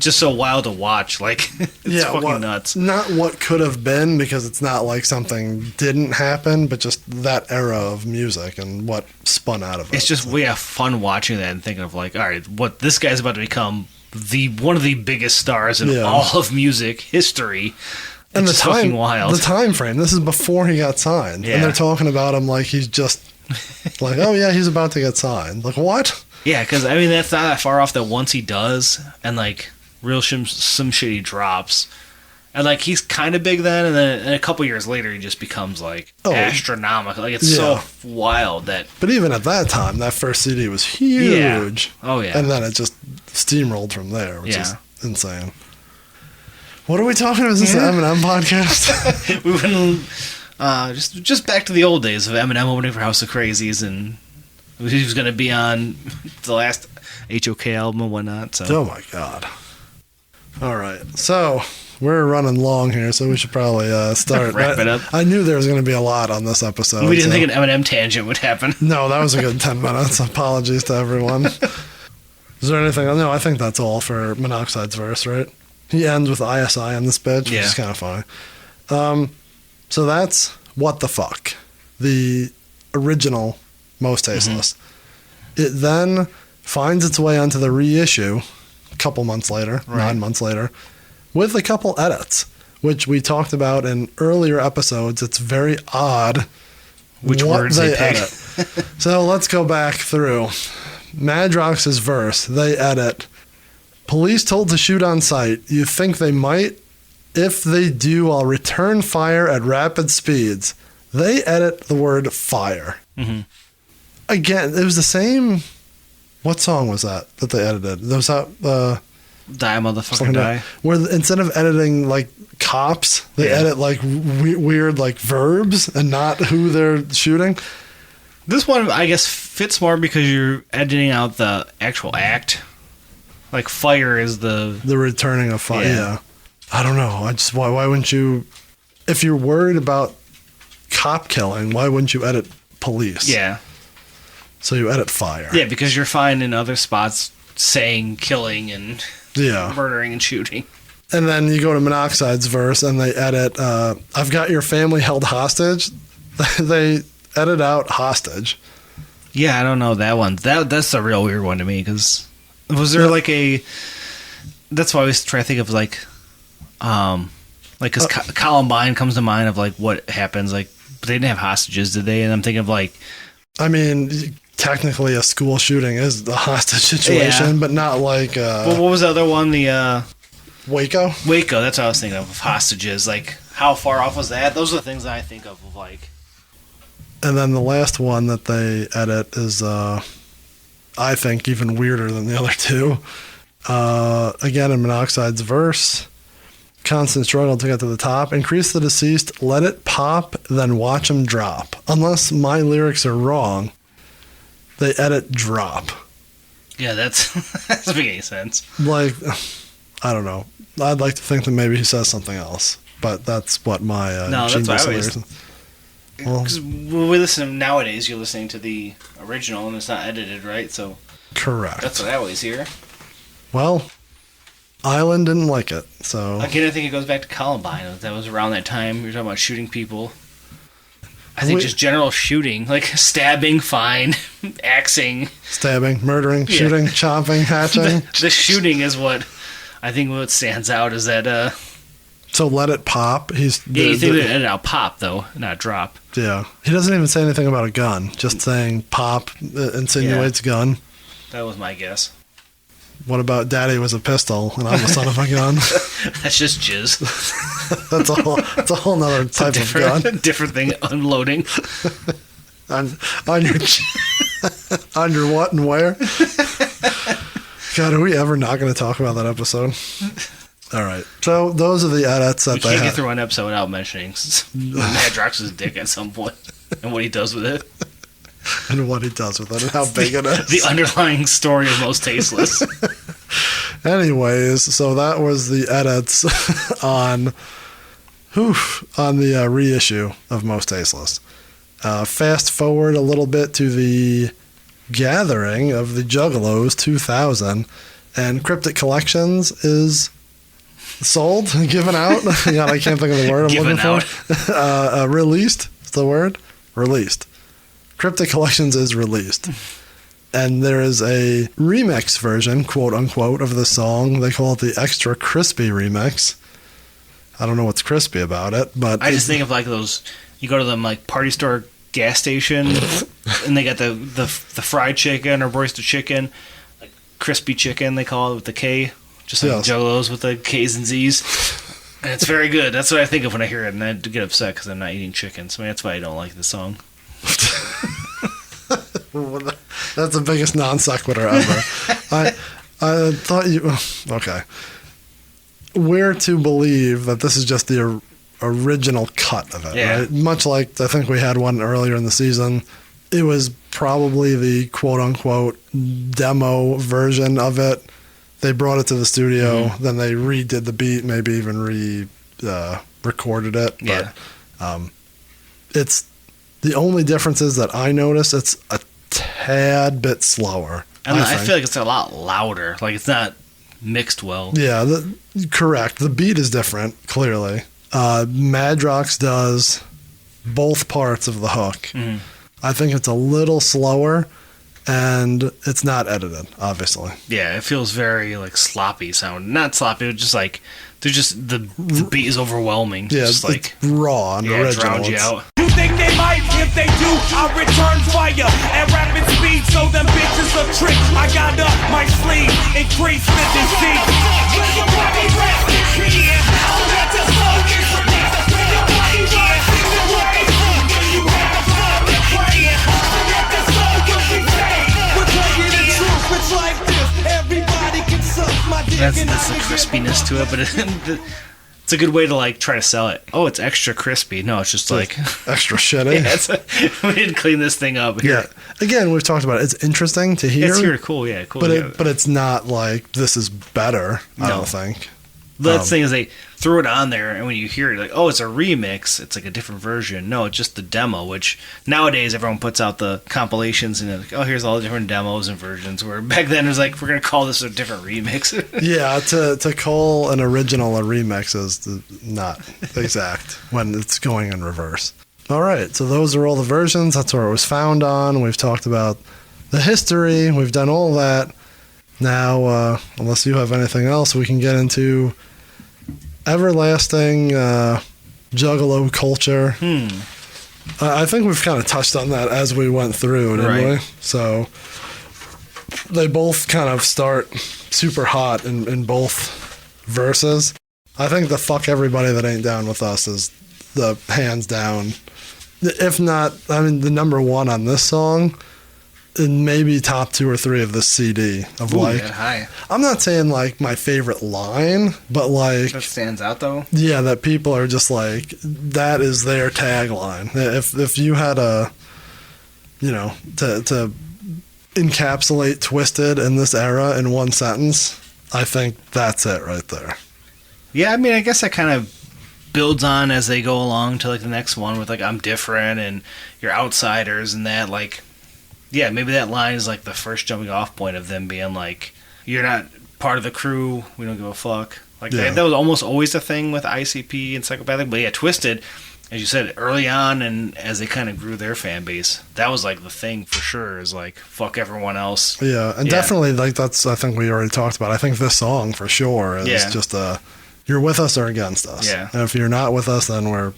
just so wild to watch. Like, it's fucking nuts. Not what could have been, because it's not like something didn't happen, but just that era of music and what spun out of it. It's just, fun watching that and thinking of like, all right, what this guy's about to become one of the biggest stars in Yeah. all of music history. and It's fucking wild. The time frame. This is before he got signed, Yeah. and they're talking about him like he's just like, oh yeah, he's about to get signed. Like, what? Yeah, because I mean that's not that far off. That once he does, and like some shit he drops, and like he's kind of big then, and then a couple years later he just becomes like astronomical. Like it's so wild that. But even at that time, that first CD was huge. Oh yeah. And then it just steamrolled from there, which is Yeah. insane. What are we talking about? Is this an Eminem podcast? We've been just back to the old days of Eminem opening for House of Crazies, and he was going to be on the last HOK album and whatnot. So Oh my god. All right. So we're running long here, so we should probably start. Wrap it up. I knew there was going to be a lot on this episode. we didn't so- think an Eminem tangent would happen. No, that was a good 10 minutes. Apologies to everyone. Is there anything? No, I think that's all for Monoxide's verse, right? He ends with ISI on this bitch, which is kind of funny. So that's What the Fuck, the original Mostasteless. It then finds its way onto the reissue a couple months later, 9 months later, with a couple edits, which we talked about in earlier episodes. It's very odd Which what words they pick. edit. So let's go back through. Madrox's verse, they edit. Police told to shoot on sight. You think they might? If they do, I'll return fire at rapid speeds. They edit the word fire. Mm-hmm. Again, it was the same. What song was that they edited? Was that Die, motherfucker, die. Where instead of editing like cops, they edit like weird like verbs and not who they're shooting. This one, I guess, fits more because you're editing out the actual act. Like fire is the returning of fire. Yeah. I don't know. Why wouldn't you? If you're worried about cop killing, why wouldn't you edit police? Yeah. So you edit fire. Yeah, because you're fine in other spots saying killing and murdering and shooting. And then you go to Monoxide's verse and they edit, I've got your family held hostage. They edit out hostage. Yeah, I don't know that one. That's a real weird one to me because was there like a... That's why I always try to think of like because Columbine comes to mind of like what happens. Like they didn't have hostages, did they? And I'm thinking of like... I mean... Technically, a school shooting is the hostage situation, but not like... well, what was the other one? The Waco? Waco, that's what I was thinking of hostages. Like, how far off was that? Those are the things that I think of like... And then the last one that they edit is, I think, even weirder than the other two. Again, in Monoxide's verse, constant struggle to get to the top. Increase the deceased, let it pop, then watch him drop. Unless my lyrics are wrong... They edit drop. Yeah, that doesn't make any sense. Like, I don't know. I'd like to think that maybe he says something else, but that's what my no, that's what I always. Because when we listen nowadays, you're listening to the original and it's not edited, right? So correct. That's what I always hear. Well, Island didn't like it, so again, I think it goes back to Columbine. That was around that time. You're talking about shooting people. I think just general shooting, like stabbing, fine, axing. Stabbing, murdering, shooting, chopping, hatching. The shooting is what I think what stands out is that... So let it pop. You think they edit out pop, though, not drop. Yeah. He doesn't even say anything about a gun. Just saying pop insinuates gun. That was my guess. What about Daddy was a pistol and I'm the son of a gun? That's just jizz. That's a whole nother type of gun. Different thing, unloading. on your what and where? God, are we ever not going to talk about that episode? All right. So those are the edits that we can't get through one episode without mentioning Madrox's dick at some point and what he does with it. And what he does with it and how big it is. The underlying story of Most Tasteless. Anyways, so that was the edits on the reissue of Most Tasteless. Fast forward a little bit to the gathering of the Juggalos 2000, and Cryptic Collections is sold, given out. God, I can't think of the word I'm looking for. Released is the word. Released. Cryptic Collections is released. And there is a remix version, quote unquote, of the song. They call it the Extra Crispy Remix. I don't know what's crispy about it, but... I just think of like those, you go to them like party store gas station, and they got the fried chicken or roasted chicken, like crispy chicken they call it with the K, just like Juggalos with the K's and Z's. And it's very good. That's what I think of when I hear it, and I get upset because I'm not eating chicken. So that's why I don't like the song. That's the biggest non sequitur ever. I thought you... Okay. We're to believe that this is just the original cut of it, right? Much like I think we had one earlier in the season. It was probably the quote-unquote demo version of it. They brought it to the studio, then they redid the beat, maybe even recorded it. But it's... The only difference is that I notice it's a tad bit slower. And I feel like it's a lot louder. Like it's not mixed well. Yeah, correct. The beat is different, clearly. Madrox does both parts of the hook. I think it's a little slower, and it's not edited, obviously. Yeah, it feels very like sloppy sound. Not sloppy, but just like there's just the beat is overwhelming. Yeah, just like raw and original. It drowns you out. You think they might? If they do, I'll return fire at rapid speed. So them bitches a trick. I got up my sleeve, increase the disease. When your body rests in peace, let the soldiers release. When your body rests in the way, when you have fun praying, let the soldiers be saved. We're telling you the truth. It's like this. Everybody can suck my dick. that's the crispiness to it, but it's a good way to like try to sell it. Oh, it's extra crispy. No, it's just like extra shitty. We didn't clean this thing up. Here. Yeah. Again, we've talked about it. It's interesting to hear. It's here, cool. Yeah, cool. But it's not like this is better. I don't think. The thing is, they threw it on there, and when you hear it, like, oh, it's a remix. It's like a different version. No, it's just the demo. Which nowadays everyone puts out the compilations and like, oh, here's all the different demos and versions. Where back then it was like, we're gonna call this a different remix. Yeah, to call an original a remix is not exact when it's going in reverse. All right, so those are all the versions. That's where it was found on. We've talked about the history. We've done all that. Now, unless you have anything else, we can get into everlasting Juggalo culture. I think we've kind of touched on that as we went through, didn't we? So they both kind of start super hot in both verses. I think the fuck everybody that ain't down with us is the hands down, if not, I mean, the number one on this song. And maybe top 2 or 3 of this CD of like, high. I'm not saying like my favorite line, but like that stands out though. Yeah, that people are just like, that is their tagline. If you had a, you know, to encapsulate Twiztid in this era in one sentence, I think that's it right there. Yeah, I mean, I guess that kind of builds on as they go along to like the next one with like, I'm different and you're outsiders and that, like, yeah, maybe that line is like the first jumping off point of them being like, you're not part of the crew, we don't give a fuck. Like that was almost always a thing with ICP and Psychopathic, but yeah, Twiztid, as you said, early on and as they kind of grew their fan base, that was like the thing for sure, is like, fuck everyone else. Yeah, and definitely like that's, I think we already talked about, I think this song for sure is just you're with us or against us. Yeah. And if you're not with us, then we're,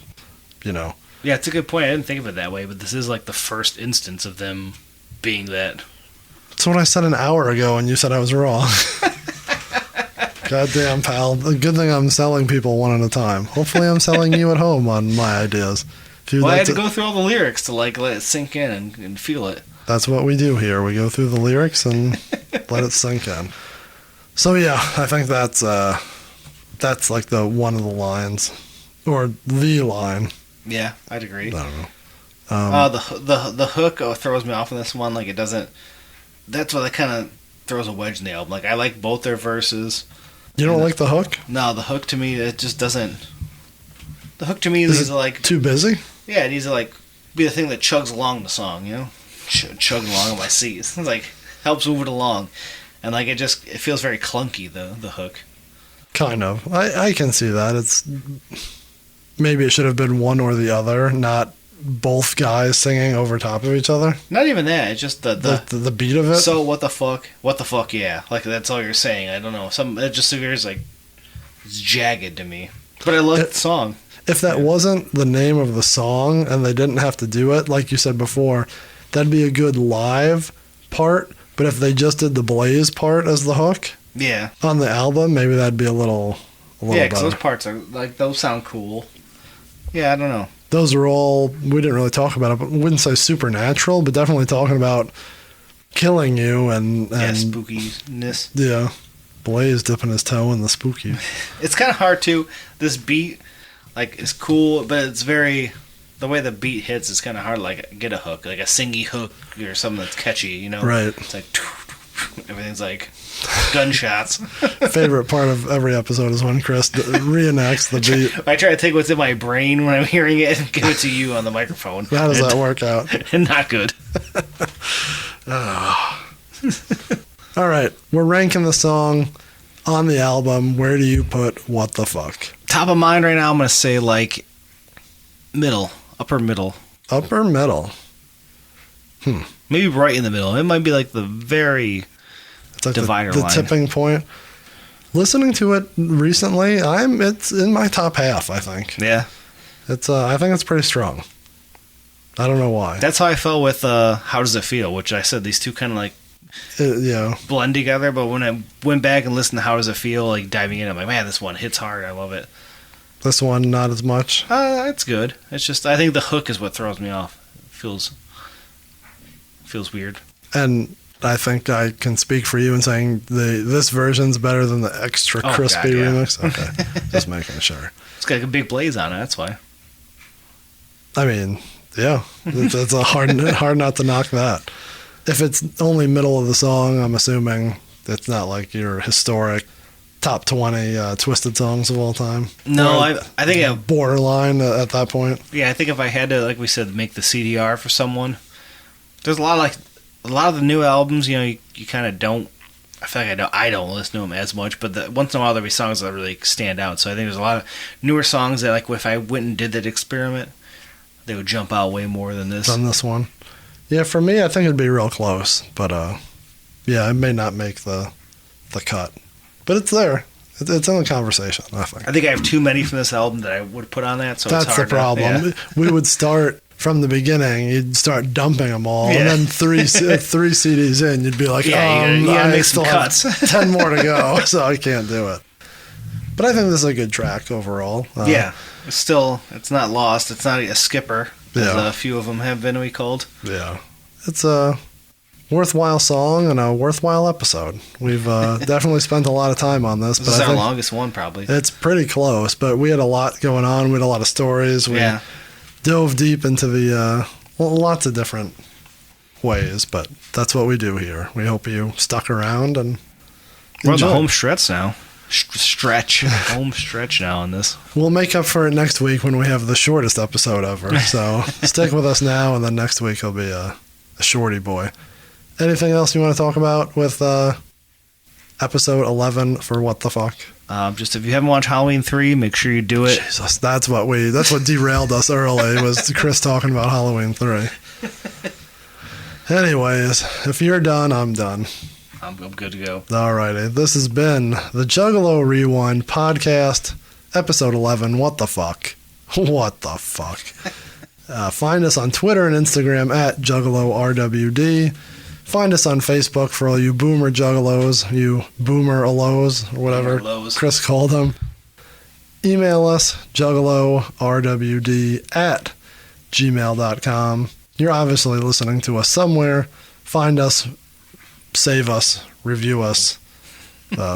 you know. Yeah, it's a good point. I didn't think of it that way, but this is like the first instance of them being that. That's what I said an hour ago, and you said I was wrong. Goddamn, pal. Good thing I'm selling people one at a time. Hopefully I'm selling you at home on my ideas. I had to go through all the lyrics to like let it sink in and feel it. That's what we do here. We go through the lyrics and let it sink in. So yeah, I think that's like the one of the lines, or the line. Yeah, I'd agree. I don't know. The hook throws me off in this one. Like, it doesn't. That's what kind of throws a wedge in the album. Like, I like both their verses. You don't like the hook? No, the hook to me, it just doesn't. The hook to me needs to like too busy. Yeah, it needs to like be the thing that chugs along the song. You know, chug along in my seat. It's like helps move it along, and like it feels very clunky. The hook. Kind of. I can see that. It's maybe it should have been one or the other, not both guys singing over top of each other. Not even that. It's just the beat of it. So what the fuck? Yeah, like that's all you're saying. I don't know. It just appears like it's jagged to me. But I like the song. If that wasn't the name of the song and they didn't have to do it, like you said before, that'd be a good live part. But if they just did the Blaze part as the hook, on the album, maybe that'd be a little yeah, because those parts are like, those sound cool. Yeah, I don't know. Those are all, we didn't really talk about it, but we wouldn't say supernatural, but definitely talking about killing you and spookiness. Yeah, Blaze dipping his toe in the spooky. It's kind of hard to, this beat, like, is cool, but it's very, the way the beat hits is kind of hard to, like, get a hook, like a singy hook or something that's catchy, you know? Right. It's like, everything's like gunshots. Favorite part of every episode is when Chris reenacts the beat. I try to take what's in my brain when I'm hearing it and give it to you on the microphone. How does that work out? Not good. All right, we're ranking the song on the album. Where do you put What the Fuck? Top of mind right now, I'm going to say like middle, upper middle. Upper middle. Maybe right in the middle. It might be like the very like divider the line. Tipping point. Listening to it recently, it's in my top half, I think. Yeah. It's I think it's pretty strong. I don't know why. That's how I felt with How Does It Feel, which I said these two kind of like blend together, but when I went back and listened to How Does It Feel, like diving in, I'm like, man, this one hits hard. I love it. This one, not as much. It's good. It's just, I think the hook is what throws me off. It feels weird. And I think I can speak for you in saying this version's better than the extra crispy remix. Okay, just making sure. It's got a big blaze on it. That's why. I mean, yeah, it's a hard not to knock that. If it's only middle of the song, I'm assuming it's not like your historic top 20 Twiztid songs of all time. No, I think borderline at that point. Yeah, I think if I had to, like we said, make the CDR for someone, there's a lot of the new albums. You kind of don't. I feel like I don't listen to them as much, but once in a while there'll be songs that really stand out. So I think there's a lot of newer songs that, like, if I went and did that experiment, they would jump out way more than this. Than this one. Yeah, for me, I think it'd be real close, but yeah, it may not make the cut. But it's there. It's in the conversation, I think. I think I have too many from this album that I would put on that, so that's it's hard the problem. Yeah. We would start from the beginning. You'd start dumping them all, and then three CDs in, you'd be like, you gotta make still some cuts. have 10 more to go, so I can't do it. But I think this is a good track overall. Yeah, it's not lost. It's not a skipper. Yeah. A few of them have been recalled. Yeah. It's a worthwhile song and a worthwhile episode. We've definitely spent a lot of time on this. This is our longest one, probably. It's pretty close, but we had a lot going on. We had a lot of stories. We dove deep into the lots of different ways, but that's what we do here. We hope you stuck around and we're on the home stretch now. Home stretch now on this. We'll make up for it next week when we have the shortest episode ever. So stick with us now, and then next week will be a shorty boy. Anything else you want to talk about with episode 11 for What the Fuck? Just if you haven't watched Halloween 3, make sure you do it. Jesus, that's what derailed us early, was Chris talking about Halloween 3. Anyways, if you're done, I'm done. I'm good to go. Alrighty, this has been the Juggalo Rewind podcast, episode 11, What the Fuck? What the fuck? Find us on Twitter and Instagram at JuggaloRWD. Find us on Facebook for all you boomer juggalos, you boomer-alos, or whatever Chris called them. Email us, juggalorwd@gmail.com. You're obviously listening to us somewhere. Find us, save us, review us,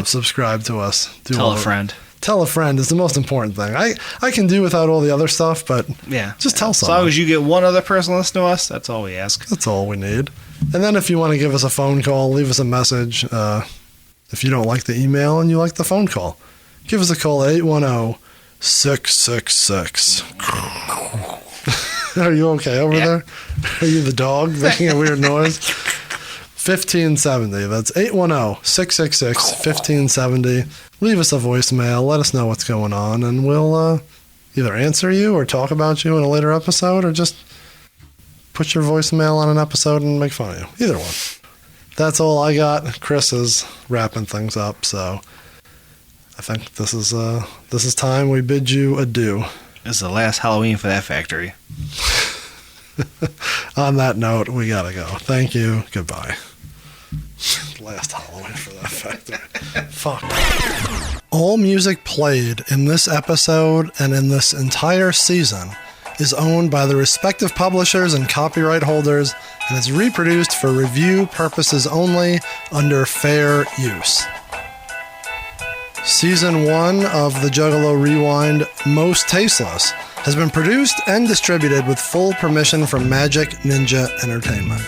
subscribe to us. Tell a friend. Tell a friend is the most important thing. I can do without all the other stuff, but just tell someone. As long as you get one other person listening to us, that's all we ask. That's all we need. And then if you want to give us a phone call, leave us a message. If you don't like the email and you like the phone call, give us a call at 810-666. Are you okay over there? Are you the dog making a weird noise? 1570. That's 810-666-1570. Leave us a voicemail. Let us know what's going on, and we'll either answer you or talk about you in a later episode, or just put your voicemail on an episode and make fun of you. Either one. That's all I got. Chris is wrapping things up, so I think this is time we bid you adieu. This is the last Halloween for that factory. On that note, we gotta go. Thank you. Goodbye. Last Halloween for that factory. Fuck. All music played in this episode and in this entire season is owned by the respective publishers and copyright holders, and is reproduced for review purposes only under fair use. Season 1 of the Juggalo Rewind, Mostasteless, has been produced and distributed with full permission from Magic Ninja Entertainment.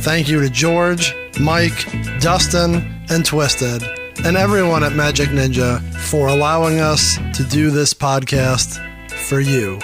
Thank you to George, Mike, Dustin, and Twiztid, and everyone at Magic Ninja for allowing us to do this podcast for you.